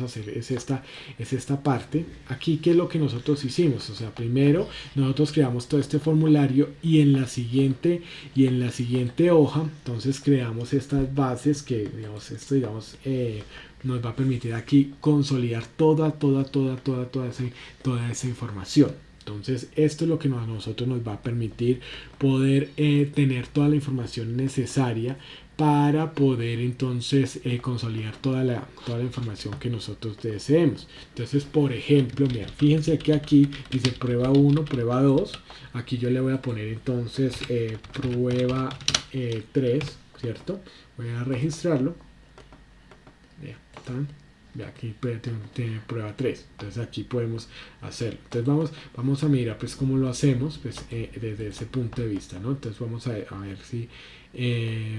hacer es esta parte aquí. ¿Qué es lo que nosotros hicimos? O sea, primero nosotros creamos todo este formulario, y en la siguiente hoja entonces creamos estas bases que nos va a permitir aquí consolidar toda esa información. Entonces esto es lo que nosotros nos va a permitir poder tener toda la información necesaria para poder entonces consolidar toda la información que nosotros deseemos. Entonces, por ejemplo, mira, fíjense que aquí dice prueba 1, prueba 2. Aquí yo le voy a poner entonces prueba 3, ¿cierto? Voy a registrarlo. Mira, aquí tiene prueba 3. Entonces aquí podemos hacerlo. Entonces vamos a mirar pues cómo lo hacemos pues, desde ese punto de vista, ¿no? Entonces vamos a ver si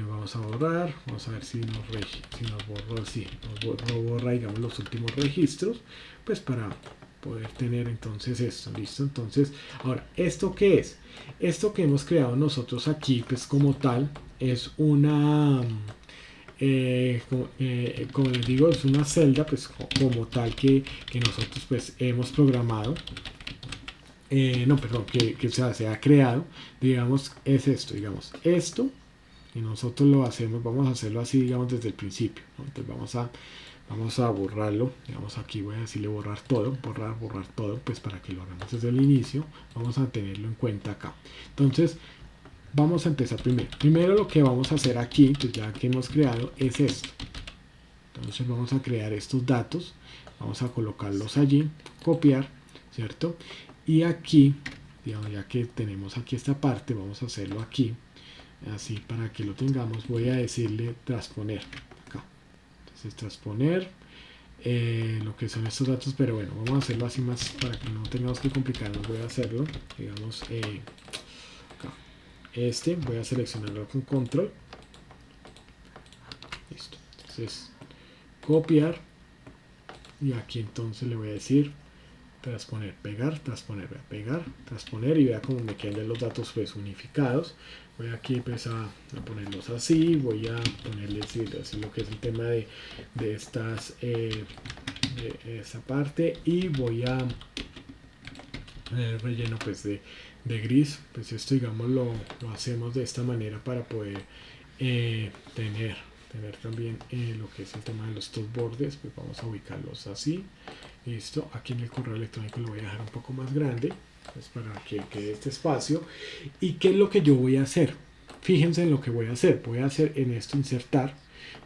vamos a borrar, vamos a ver si nos borró, sí, nos borra digamos los últimos registros, pues para poder tener entonces esto, listo. Entonces ahora, ¿esto qué es? Esto que hemos creado nosotros aquí pues como tal es una como les digo, es una celda pues como tal que nosotros pues hemos programado, no, perdón, que se ha creado, digamos, es esto, digamos, esto, y nosotros lo hacemos, vamos a hacerlo así, digamos, desde el principio, ¿no? Entonces vamos a borrarlo, digamos, aquí voy a decirle borrar todo, borrar todo, pues para que lo hagamos desde el inicio, vamos a tenerlo en cuenta acá. Entonces, vamos a empezar primero lo que vamos a hacer aquí, pues ya que hemos creado, es esto. Entonces vamos a crear estos datos, vamos a colocarlos allí, copiar, ¿cierto? Y aquí, digamos, ya que tenemos aquí esta parte, vamos a hacerlo aquí, así para que lo tengamos, voy a decirle transponer acá. Entonces transponer lo que son estos datos, pero bueno, vamos a hacerlo así más para que no tengamos que complicarnos. Voy a hacerlo, digamos, acá. Voy a seleccionarlo con control. Listo. Entonces, copiar. Y aquí entonces le voy a decir transponer, pegar, transponer, pegar, transponer, y vea cómo me quedan los datos pues unificados. Voy aquí pues a ponerlos así, voy a ponerles así lo que es el tema de estas de esa parte, y voy a poner el relleno pues de gris. Pues esto digamos lo hacemos de esta manera para poder tener también lo que es el tema de los dos bordes. Pues vamos a ubicarlos así. Listo, aquí en el correo electrónico lo voy a dejar un poco más grande, pues para que quede este espacio. ¿Y qué es lo que yo voy a hacer? Fíjense en lo que voy a hacer. Voy a hacer en esto insertar.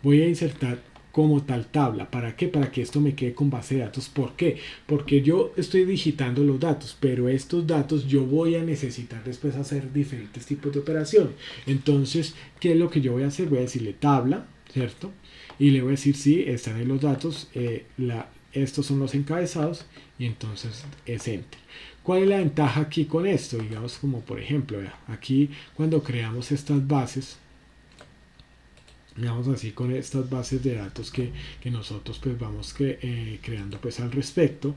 Voy a insertar como tal tabla. ¿Para qué? Para que esto me quede con base de datos. ¿Por qué? Porque yo estoy digitando los datos, pero estos datos yo voy a necesitar después hacer diferentes tipos de operaciones. Entonces, ¿qué es lo que yo voy a hacer? Voy a decirle tabla, ¿cierto? Y le voy a decir si están en los datos, estos son los encabezados, y entonces es enter. ¿Cuál es la ventaja aquí con esto? Digamos como por ejemplo, aquí cuando creamos estas bases, digamos así, con estas bases de datos que nosotros pues vamos creando pues al respecto,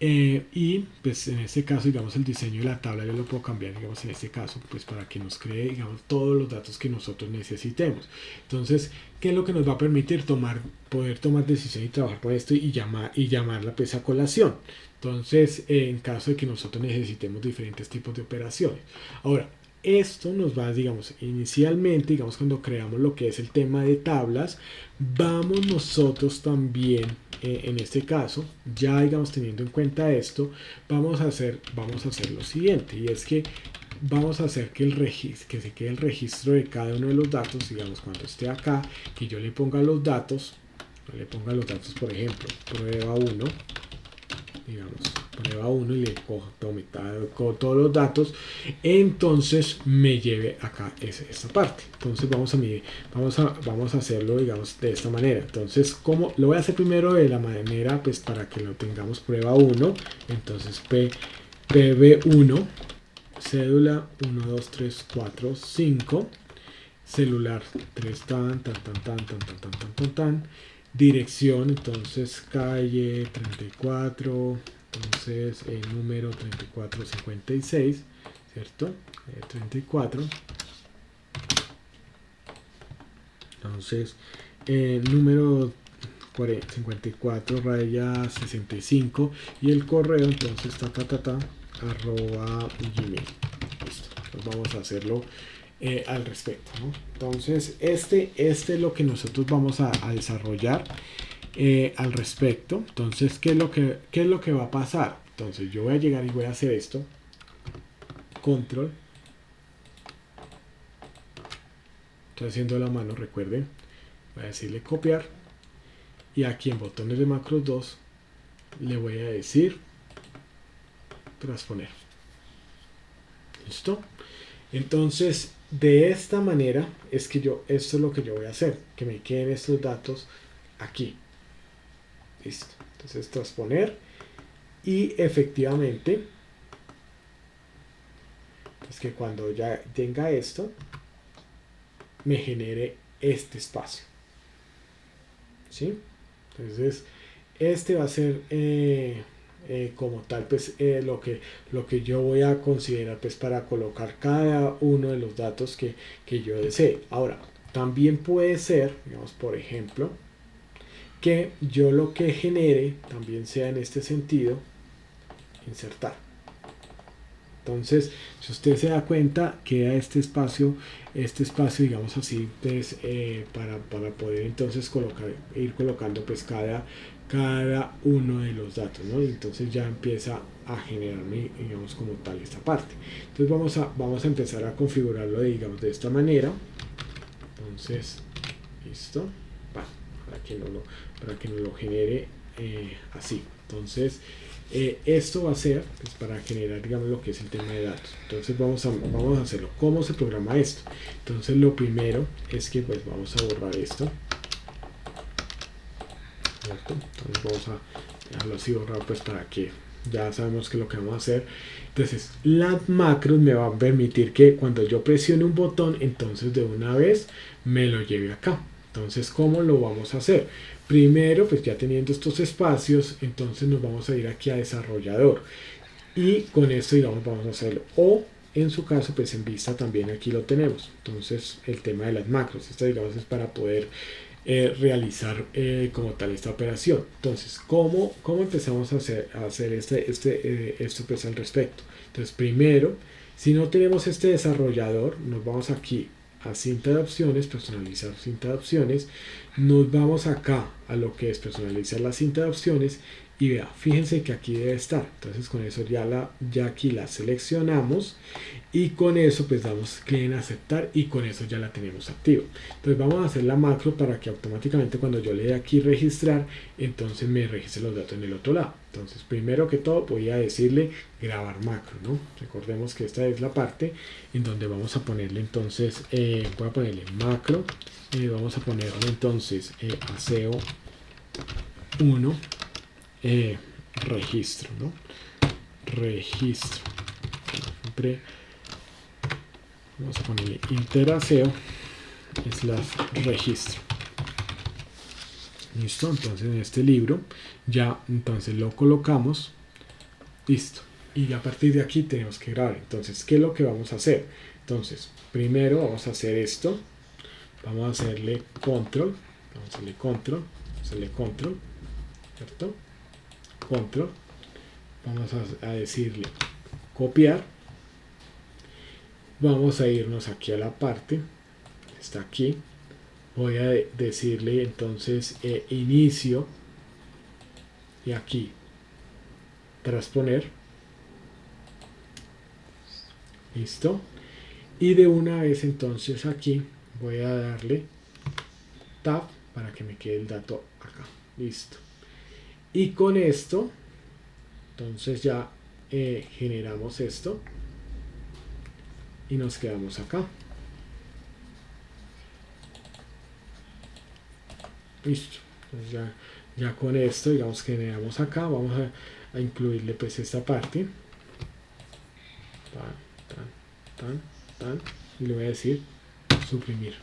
y pues en este caso digamos el diseño de la tabla yo lo puedo cambiar digamos en este caso pues para que nos cree digamos todos los datos que nosotros necesitemos. Entonces, ¿qué es lo que nos va a permitir poder tomar decisión y trabajar por esto y llamarla pues a colación? Entonces, en caso de que nosotros necesitemos diferentes tipos de operaciones. Ahora, esto nos va, digamos, inicialmente, digamos, cuando creamos lo que es el tema de tablas, vamos nosotros también, en este caso, ya digamos, teniendo en cuenta esto, vamos a hacer lo siguiente, y es que vamos a hacer que se quede el registro de cada uno de los datos, digamos, cuando esté acá, que yo le ponga los datos, por ejemplo, prueba 1, digamos, prueba 1, y le tome todos los datos, entonces me lleve acá esta parte. Entonces vamos a hacerlo digamos de esta manera. Entonces, como lo voy a hacer primero de la manera pues para que lo tengamos prueba 1, entonces pb1 cédula 1 2 3 4 5 celular 3 tan dirección, entonces calle 34, entonces el número 3456, ¿cierto? 34, entonces número 54 raya 65, y el correo entonces arroba gmail. Listo, entonces vamos a hacerlo al respecto, ¿no? Entonces este es lo que nosotros vamos a desarrollar al respecto. Entonces, ¿qué es lo que va a pasar? Entonces yo voy a llegar y voy a hacer esto, control, estoy haciendo la mano, recuerden, voy a decirle copiar, y aquí en botones de macros 2 le voy a decir transponer. ¿Listo? Entonces de esta manera es que esto es lo que yo voy a hacer, que me queden estos datos aquí. Listo. Entonces transponer, y efectivamente es que cuando ya tenga esto me genere este espacio, ¿sí? Entonces este va a ser como tal pues lo que yo voy a considerar pues para colocar cada uno de los datos que yo desee. Ahora también puede ser, digamos, por ejemplo, que yo lo que genere también sea en este sentido insertar. Entonces, si usted se da cuenta, queda este espacio digamos así, pues, para poder entonces ir colocando pues cada uno de los datos, ¿no? Y entonces ya empieza a generarme, digamos, como tal esta parte. Entonces vamos a empezar a configurarlo, digamos, de esta manera. Entonces, listo, para que no lo genere así. Entonces esto va a ser pues, para generar, digamos, lo que es el tema de datos. Entonces vamos a hacerlo. ¿Cómo se programa esto? Entonces lo primero es que pues vamos a borrar esto, ¿cierto? Entonces vamos a dejarlo así borrado pues para que ya sabemos que lo que vamos a hacer. Entonces las macros me van a permitir que cuando yo presione un botón, entonces de una vez me lo lleve acá. Entonces, ¿cómo lo vamos a hacer? Primero, pues ya teniendo estos espacios, entonces nos vamos a ir aquí a desarrollador, y con esto, digamos, vamos a hacerlo. O en su caso, pues en vista también aquí lo tenemos. Entonces el tema de las macros, esta, digamos, es para poder realizar como tal esta operación. Entonces, ¿cómo empezamos a hacer esto pues al respecto? Entonces, primero, si no tenemos este desarrollador, nos vamos aquí a cinta de opciones, personalizar cinta de opciones, nos vamos acá a lo que es personalizar la cinta de opciones, y vea, fíjense que aquí debe estar. Entonces con eso ya aquí la seleccionamos, y con eso pues damos clic en aceptar, y con eso ya la tenemos activa. Entonces vamos a hacer la macro para que automáticamente cuando yo le dé aquí registrar, entonces me registre los datos en el otro lado. Entonces primero que todo voy a decirle grabar macro, ¿no? Recordemos que esta es la parte en donde vamos a ponerle entonces, voy a ponerle macro, vamos a ponerle entonces aseo 1, registro, ¿no? Registro. Siempre vamos a ponerle interaseo /registro. Listo. Entonces en este libro ya entonces lo colocamos. Listo. Y a partir de aquí tenemos que grabar. Entonces, ¿qué es lo que vamos a hacer? Entonces, primero vamos a hacer esto. Vamos a hacerle control. Vamos a hacerle control. ¿Cierto? Control. Vamos a decirle copiar. Vamos a irnos aquí a la parte, está aquí, voy a decirle entonces inicio, y aquí transponer. Listo. Y de una vez entonces aquí voy a darle tab para que me quede el dato acá. Listo. Y con esto entonces ya generamos esto y nos quedamos acá. Listo. Entonces ya con esto, digamos que generamos acá. Vamos a incluirle pues esta parte. Y le voy a decir suprimir.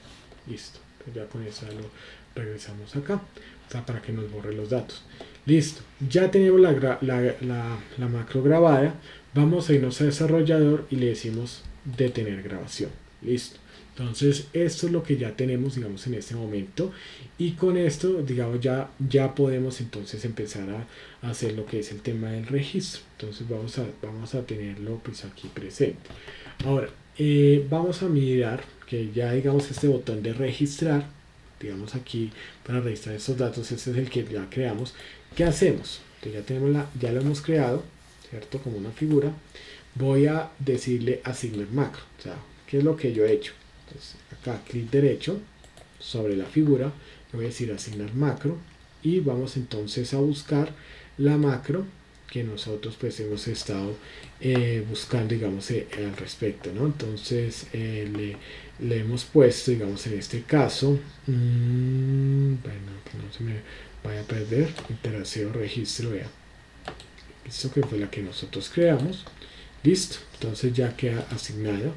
Listo. Pues ya con eso lo regresamos acá. O sea, para que nos borre los datos. Listo. Ya tenemos la macro grabada. Vamos a irnos a desarrollador y le decimos detener grabación. Listo. Entonces esto es lo que ya tenemos, digamos, en este momento, y con esto, digamos, ya podemos entonces empezar a hacer lo que es el tema del registro. Entonces vamos a tenerlo pues aquí presente. Ahora vamos a mirar que ya, digamos, este botón de registrar, digamos aquí para registrar estos datos, este es el que ya creamos. ¿Qué hacemos? Entonces ya lo hemos creado, ¿cierto? Como una figura, voy a decirle asignar macro. O sea, ¿qué es lo que yo he hecho? Entonces, acá clic derecho sobre la figura, le voy a decir asignar macro y vamos entonces a buscar la macro que nosotros pues hemos estado buscando, digamos, al respecto, ¿no? Entonces le hemos puesto, digamos, en este caso, bueno, que no se me vaya a perder, interacción registro, vea, esto que fue la que nosotros creamos, listo, entonces ya queda asignado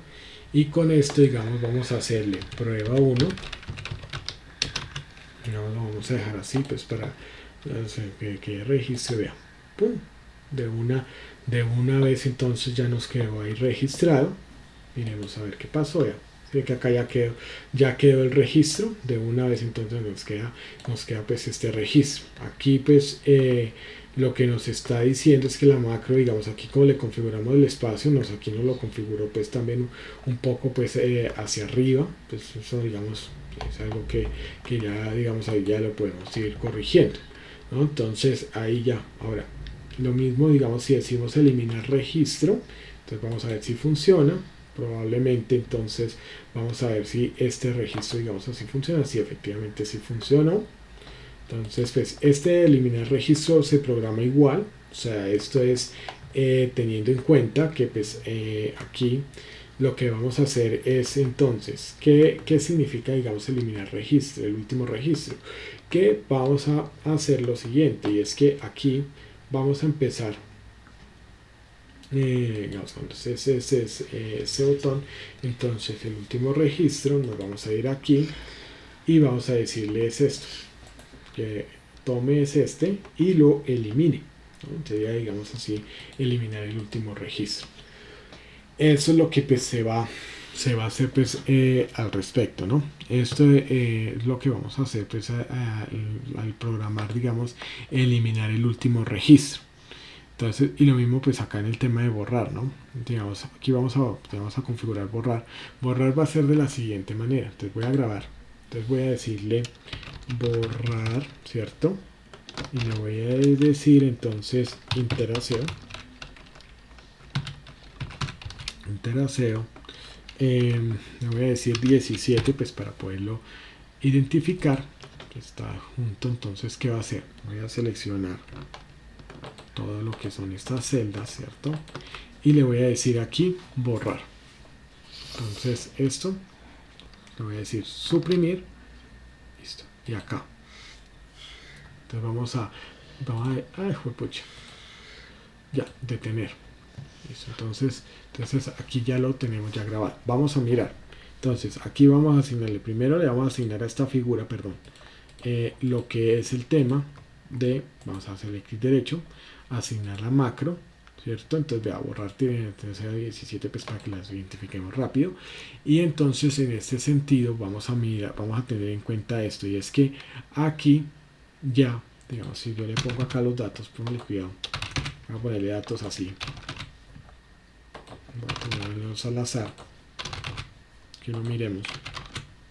y con esto, digamos, vamos a hacerle prueba 1, digamos, lo vamos a dejar así, pues para que registro, vea, pum, de una vez entonces ya nos quedó ahí registrado. Miremos a ver qué pasó, ya. Así que acá ya quedó el registro. De una vez entonces nos queda pues este registro. Aquí pues lo que nos está diciendo es que la macro, digamos, aquí como le configuramos el espacio, aquí nos lo configuró pues también un poco pues hacia arriba. Pues eso, digamos, es algo que ya, digamos, ahí ya lo podemos ir corrigiendo, ¿no? Entonces ahí ya, ahora lo mismo, digamos, si decimos eliminar registro, entonces vamos a ver si funciona. Probablemente entonces vamos a ver si este registro, digamos así, funciona, si efectivamente sí funcionó. Entonces pues este eliminar registro se programa igual, o sea, esto es teniendo en cuenta que pues aquí lo que vamos a hacer es entonces, ¿qué significa, digamos, eliminar registro, el último registro? Que vamos a hacer lo siguiente, y es que aquí vamos a empezar, digamos, cuando ese botón, entonces el último registro, nos vamos a ir aquí y vamos a decirle es esto, que tome este y lo elimine, ¿no? Entonces ya, digamos así, eliminar el último registro. Eso es lo que pues se va a hacer pues al respecto, ¿no? Esto es lo que vamos a hacer pues al programar, digamos, eliminar el último registro. Entonces, y lo mismo pues acá en el tema de borrar, ¿no? Digamos, aquí vamos a configurar borrar. Borrar va a ser de la siguiente manera. Entonces voy a grabar. Entonces voy a decirle borrar, ¿cierto? Y le voy a decir entonces interacción. Le voy a decir 17 pues para poderlo identificar que está junto. Entonces, ¿qué va a hacer? Voy a seleccionar todo lo que son estas celdas, ¿cierto? Y le voy a decir aquí borrar. Entonces esto le voy a decir suprimir, listo, y acá. Entonces vamos a ay, juepucha, ya, detener. Listo, entonces aquí ya lo tenemos ya grabado. Vamos a mirar. Entonces aquí vamos a asignarle, primero le vamos a asignar a esta figura, perdón, lo que es el tema de, vamos a hacerle clic derecho, asignar la macro, ¿cierto? Entonces voy a borrar 17 pues para que las identifiquemos rápido. Y entonces en este sentido vamos a tener en cuenta esto, y es que aquí ya, digamos, si yo le pongo acá los datos, ponle cuidado, voy a ponerle datos así, voy a ponerlos al azar, que lo miremos,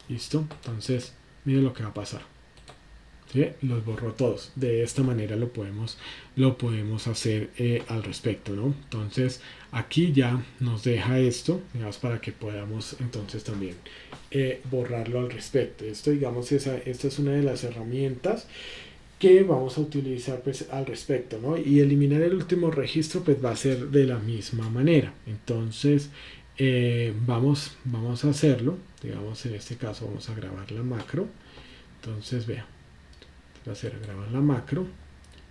listo. Entonces miren lo que va a pasar, ¿sí? Los borró todos. De esta manera lo podemos hacer al respecto, ¿no? Entonces aquí ya nos deja esto, digamos, para que podamos entonces también borrarlo al respecto. Esto, digamos, esta es una de las herramientas que vamos a utilizar pues al respecto, ¿no? Y eliminar el último registro pues va a ser de la misma manera. Entonces vamos a hacerlo, digamos, en este caso vamos a grabar la macro. Entonces vea, va a ser grabar la macro,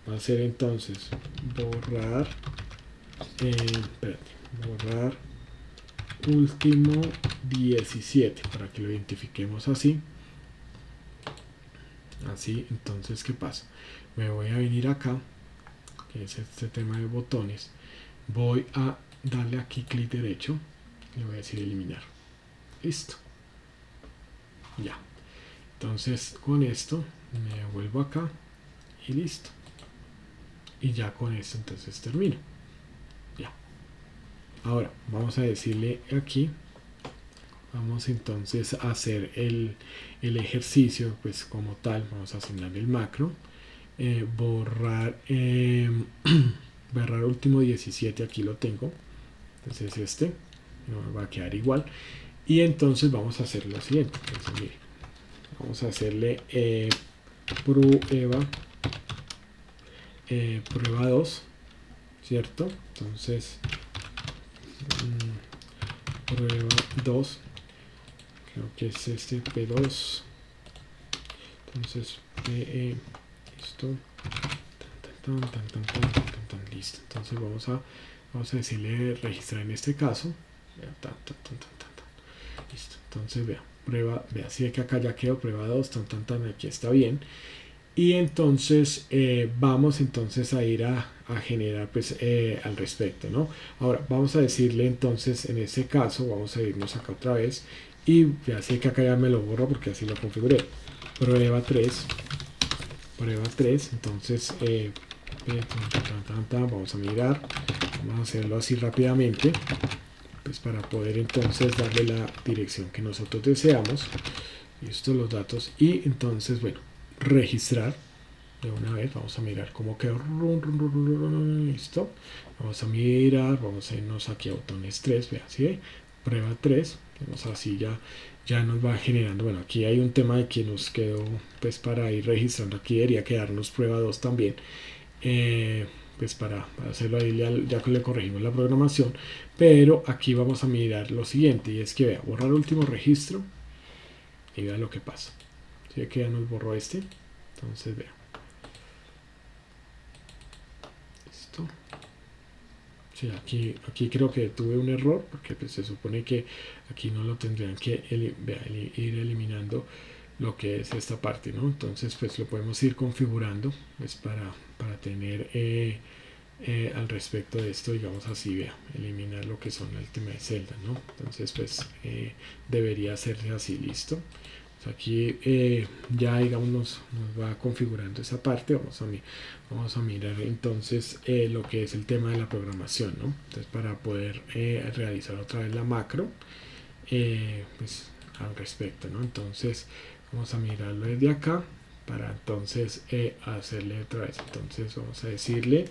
va a ser entonces borrar, borrar último 17 para que lo identifiquemos así. Entonces, ¿qué pasa? Me voy a venir acá, que es este tema de botones, voy a darle aquí clic derecho, le voy a decir eliminar, listo, ya. Entonces con esto me vuelvo acá y listo, y ya con esto entonces termino, ya. Ahora vamos a decirle aquí, vamos entonces a hacer el ejercicio pues como tal. Vamos a asignar el macro, borrar borrar último 17, aquí lo tengo, entonces este no va a quedar igual. Y entonces vamos a hacer lo siguiente. Entonces, mire, vamos a hacerle prueba 2, ¿cierto? Entonces prueba 2, creo que es este P2, entonces esto listo. Entonces vamos a decirle registrar en este caso. Listo. Entonces vea, si que acá ya quedó prueba 2, aquí está bien. Y entonces vamos entonces a ir a generar pues al respecto, ¿no? Ahora vamos a decirle entonces en este caso, vamos a irnos acá otra vez y vea, si que acá ya me lo borro porque así lo configuré. Prueba 3, entonces vamos a mirar, vamos a hacerlo así rápidamente pues para poder entonces darle la dirección que nosotros deseamos. Listo, los datos, y entonces bueno, registrar de una vez. Vamos a mirar cómo quedó. Listo, vamos a mirar, vamos a irnos aquí a botones 3, vea, ¿sí? Prueba 3, vamos así, ya nos va generando. Bueno, aquí hay un tema de que nos quedó pues para ir registrando, aquí debería quedarnos prueba 2 también, pues para hacerlo ahí ya que le corregimos la programación. Pero aquí vamos a mirar lo siguiente, y es que vea, borrar último registro y vea lo que pasa. ¿Sí? Que ya nos borró este, entonces vea, listo. Sí, aquí creo que tuve un error porque pues, se supone que aquí no lo tendrían que ir eliminando lo que es esta parte, ¿no? Entonces pues lo podemos ir configurando pues, para tener al respecto de esto, digamos así, vea, eliminar lo que son el tema de celda, ¿no? Entonces pues debería hacerse así, listo. Pues aquí ya digamos nos va configurando esa parte. Vamos a mirar entonces lo que es el tema de la programación, ¿no? Entonces para poder realizar otra vez la macro pues al respecto, ¿no? Entonces vamos a mirarlo desde acá para entonces hacerle otra vez. Entonces vamos a decirle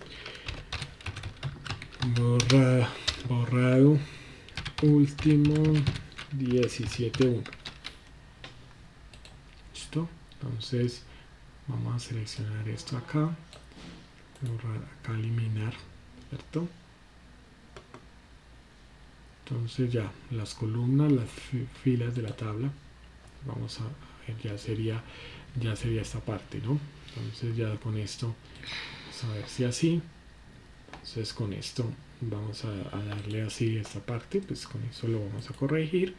borrado último 17.1. Listo. Entonces vamos a seleccionar esto acá, borrar acá, eliminar, ¿cierto? Entonces ya las columnas, las filas de la tabla, vamos a ver, ya sería esta parte, ¿no? Entonces ya con esto vamos a ver si así. Entonces con esto vamos a darle así esta parte, pues con eso lo vamos a corregir.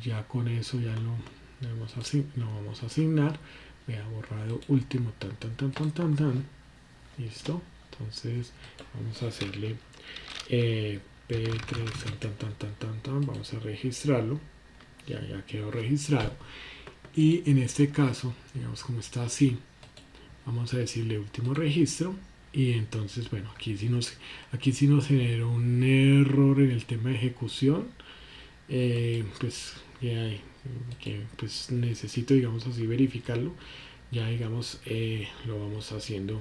Ya con eso ya lo vamos a asignar. Vea, borrado último, tan. Listo. Entonces vamos a hacerle P3, tan. Vamos a registrarlo. Ya quedó registrado. Y en este caso, digamos como está así, vamos a decirle último registro. Y entonces, bueno, aquí sí nos generó un error en el tema de ejecución. Pues que pues necesito, digamos así, verificarlo. Ya digamos lo vamos haciendo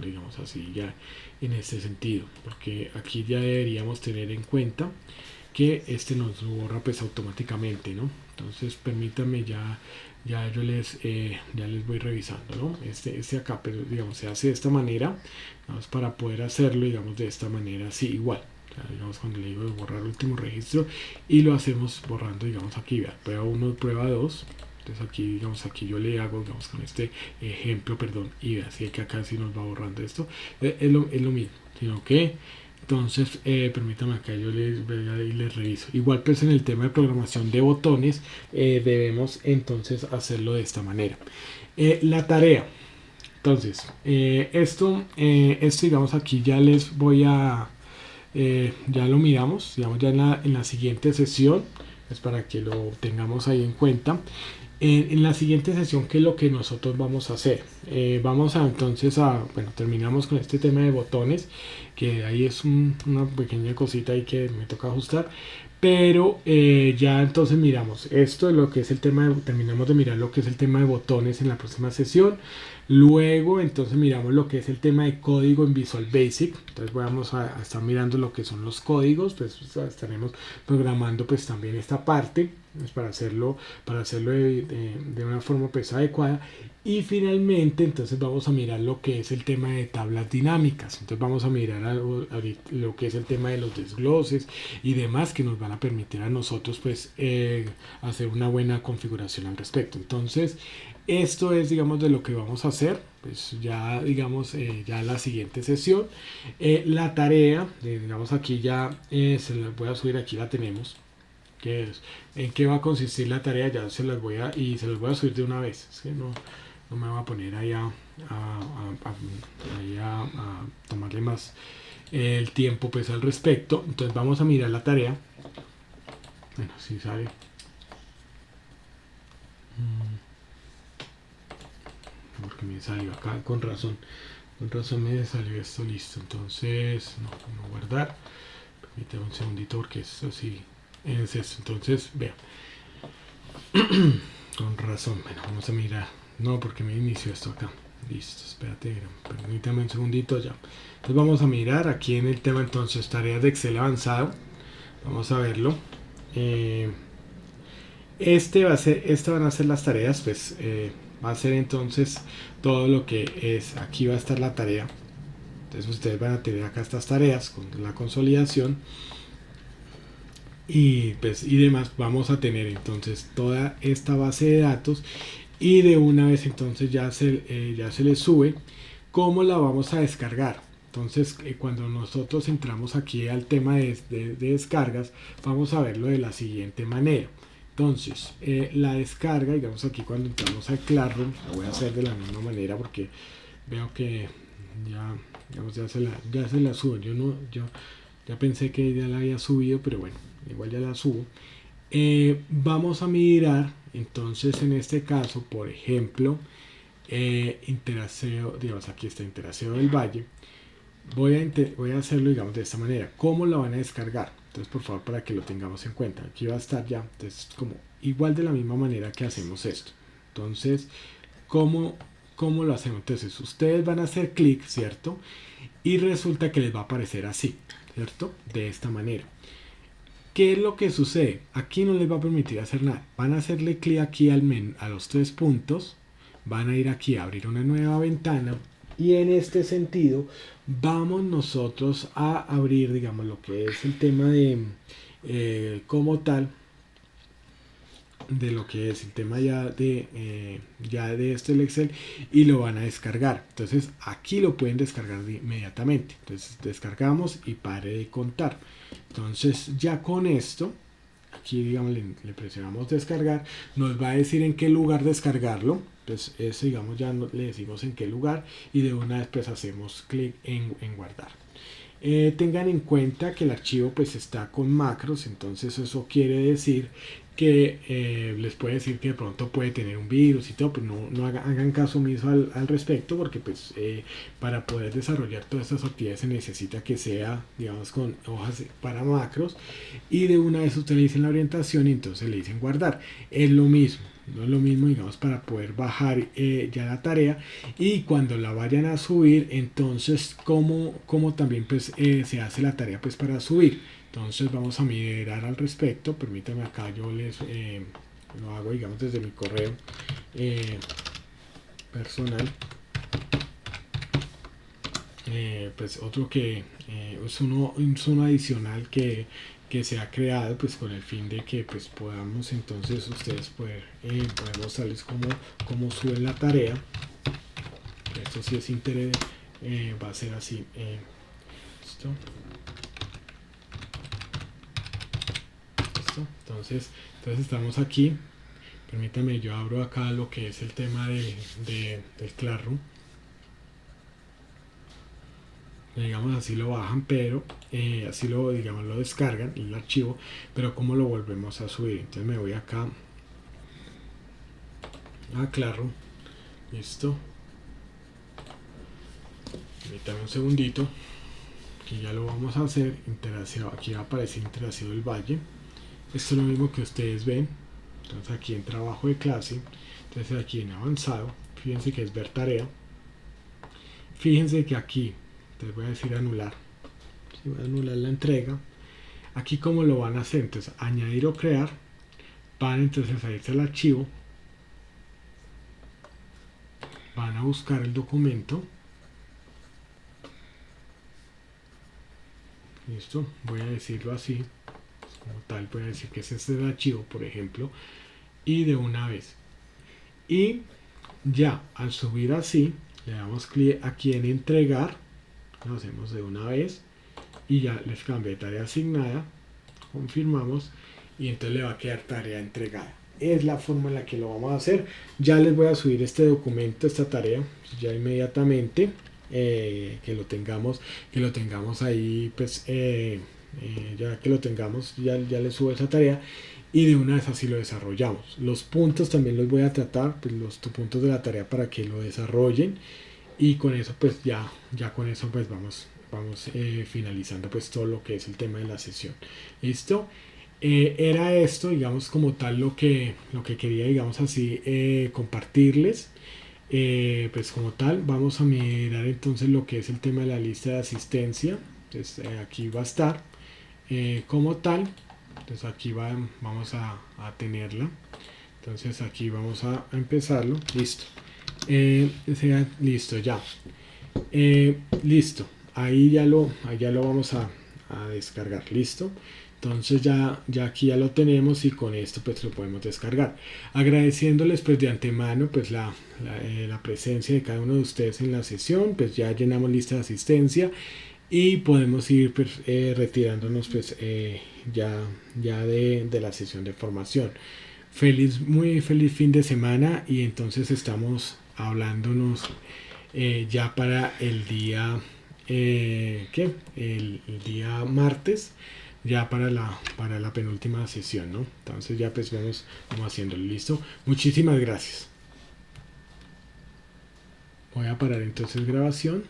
digamos así ya en este sentido, porque aquí ya deberíamos tener en cuenta que este nos borra pues automáticamente, ¿no? Entonces permítanme, ya yo les voy revisando, ¿no? Este acá, pero digamos se hace de esta manera, vamos, para poder hacerlo digamos de esta manera así igual. Digamos cuando le digo de borrar último registro, y lo hacemos borrando, digamos aquí, vea, prueba 1, prueba 2. Entonces aquí, digamos, aquí yo le hago, digamos, con este ejemplo, perdón, y vea, así que acá sí nos va borrando esto. Es lo mismo, sino que entonces permítame acá yo les reviso. Igual pues en el tema de programación de botones debemos entonces hacerlo de esta manera. La tarea. Entonces, esto digamos aquí ya les voy a ya lo miramos, digamos, ya en la siguiente sesión, es para que lo tengamos ahí en cuenta. En la siguiente sesión, ¿qué es lo que nosotros vamos a hacer? Vamos a entonces bueno, terminamos con este tema de botones, que ahí es una pequeña cosita ahí que me toca ajustar, pero ya entonces miramos esto, lo que es el tema terminamos de mirar lo que es el tema de botones en la próxima sesión. Luego entonces miramos lo que es el tema de código en Visual Basic. Entonces vamos a estar mirando lo que son los códigos, pues estaremos programando pues también esta parte pues, para hacerlo de una forma pues adecuada. Y finalmente entonces vamos a mirar lo que es el tema de tablas dinámicas. Entonces vamos a mirar lo que es el tema de los desgloses y demás que nos van a permitir a nosotros pues hacer una buena configuración al respecto. Entonces esto es digamos de lo que vamos a hacer pues ya digamos ya la siguiente sesión. La tarea digamos aquí ya se la voy a subir, aquí la tenemos, que es en qué va a consistir la tarea, ya se las voy a subir de una vez, es que no me voy a poner ahí a tomarle más el tiempo pues al respecto. Entonces vamos a mirar la tarea. Bueno, si sale porque me salió acá con razón me salió esto, listo. Entonces no guardar, permítame un segundito porque esto sí es esto. Entonces vea, con razón, bueno, vamos a mirar, no porque me inició esto acá, listo, espérate, permítame un segundito ya. Entonces vamos a mirar aquí en el tema entonces tareas de Excel avanzado, vamos a verlo. Estas van a ser las tareas, pues va a ser entonces todo lo que es, aquí va a estar la tarea. Entonces ustedes van a tener acá estas tareas con la consolidación y pues y demás. Vamos a tener entonces toda esta base de datos y de una vez entonces ya se les sube. ¿Cómo la vamos a descargar? Entonces cuando nosotros entramos aquí al tema de descargas, vamos a verlo de la siguiente manera. Entonces la descarga, digamos aquí cuando entramos a Classroom, la voy a hacer de la misma manera porque veo que ya, digamos, ya se la subo. Yo ya pensé que ya la había subido, pero bueno, igual ya la subo. Vamos a mirar entonces en este caso, por ejemplo, Interaceo, digamos aquí está Interaceo del Valle. Voy a hacerlo digamos de esta manera. ¿Cómo lo van a descargar? Entonces por favor para que lo tengamos en cuenta, aquí va a estar ya, entonces como igual de la misma manera que hacemos esto. Entonces ¿cómo lo hacemos? Entonces ustedes van a hacer clic, ¿cierto? Y resulta que les va a aparecer así, ¿cierto? De esta manera. ¿Qué es lo que sucede? Aquí no les va a permitir hacer nada. Van a hacerle clic aquí al menú, a los tres puntos. Van a ir aquí a abrir una nueva ventana. Y en este sentido vamos nosotros a abrir, digamos, lo que es el tema como tal, de lo que es el tema ya de esto el Excel, y lo van a descargar. Entonces aquí lo pueden descargar inmediatamente. Entonces descargamos y pare de contar. Entonces ya con esto aquí digamos le presionamos descargar, nos va a decir en qué lugar descargarlo. Entonces eso digamos ya le decimos en qué lugar y de una vez pues hacemos clic en guardar. Tengan en cuenta que el archivo pues está con macros, entonces eso quiere decir que les puede decir que de pronto puede tener un virus y todo, pues no hagan caso omiso al respecto, porque pues para poder desarrollar todas estas actividades se necesita que sea digamos con hojas para macros, y de una vez ustedes le dicen la orientación y entonces le dicen guardar. Es lo mismo, no es lo mismo digamos para poder bajar ya la tarea, y cuando la vayan a subir entonces como también pues se hace la tarea pues para subir. Entonces vamos a mirar al respecto. Permítanme acá yo les lo hago digamos desde mi correo personal. Pues otro que es uno adicional que se ha creado pues con el fin de que pues podamos entonces ustedes poder mostrarles cómo suben la tarea. Esto sí es interés, va a ser así. Listo. Entonces estamos aquí. Permítanme, yo abro acá lo que es el tema del Classroom. Digamos así lo bajan, pero así lo digamos lo descargan el archivo, pero cómo lo volvemos a subir. Entonces me voy acá a Classroom. Listo. Permítanme un segundito que ya lo vamos a hacer. Interacción, aquí va a aparecer Interacción del Valle. Esto es lo mismo que ustedes ven. Entonces aquí en trabajo de clase, entonces aquí en avanzado, fíjense que es ver tarea. Fíjense que aquí, entonces voy a decir anular. Si voy a anular la entrega. Aquí como lo van a hacer, entonces añadir o crear, van entonces a irse al archivo, van a buscar el documento. Listo, voy a decirlo así, como tal, voy a decir que es este el archivo, por ejemplo, y de una vez. Y ya al subir así, le damos clic aquí en entregar, lo hacemos de una vez y ya les cambié tarea asignada, confirmamos y entonces le va a quedar tarea entregada. Es la forma en la que lo vamos a hacer. Ya les voy a subir este documento, esta tarea, ya inmediatamente que lo tengamos ahí, pues ya que lo tengamos, ya les subo esa tarea y de una vez así lo desarrollamos. Los puntos también los voy a tratar, pues los puntos de la tarea para que lo desarrollen y con eso pues ya con eso pues vamos finalizando pues todo lo que es el tema de la sesión. ¿Listo? Era esto, digamos, como tal lo que quería, digamos así, compartirles. Pues como tal, vamos a mirar entonces lo que es el tema de la lista de asistencia. Entonces aquí va a estar como tal. Entonces aquí vamos a tenerla. Entonces aquí vamos a empezarlo. Listo. Listo ya. Listo. Ahí ya lo vamos a descargar. Listo. Entonces ya aquí ya lo tenemos y con esto pues lo podemos descargar. Agradeciéndoles pues de antemano pues la presencia de cada uno de ustedes en la sesión. Pues ya llenamos lista de asistencia y podemos ir pues, retirándonos pues ya de la sesión de formación. Muy feliz fin de semana y entonces estamos hablándonos ya para el día el día martes, ya para la penúltima sesión, ¿no? Entonces ya pues vamos haciéndolo. Listo. Muchísimas gracias. Voy a parar entonces grabación.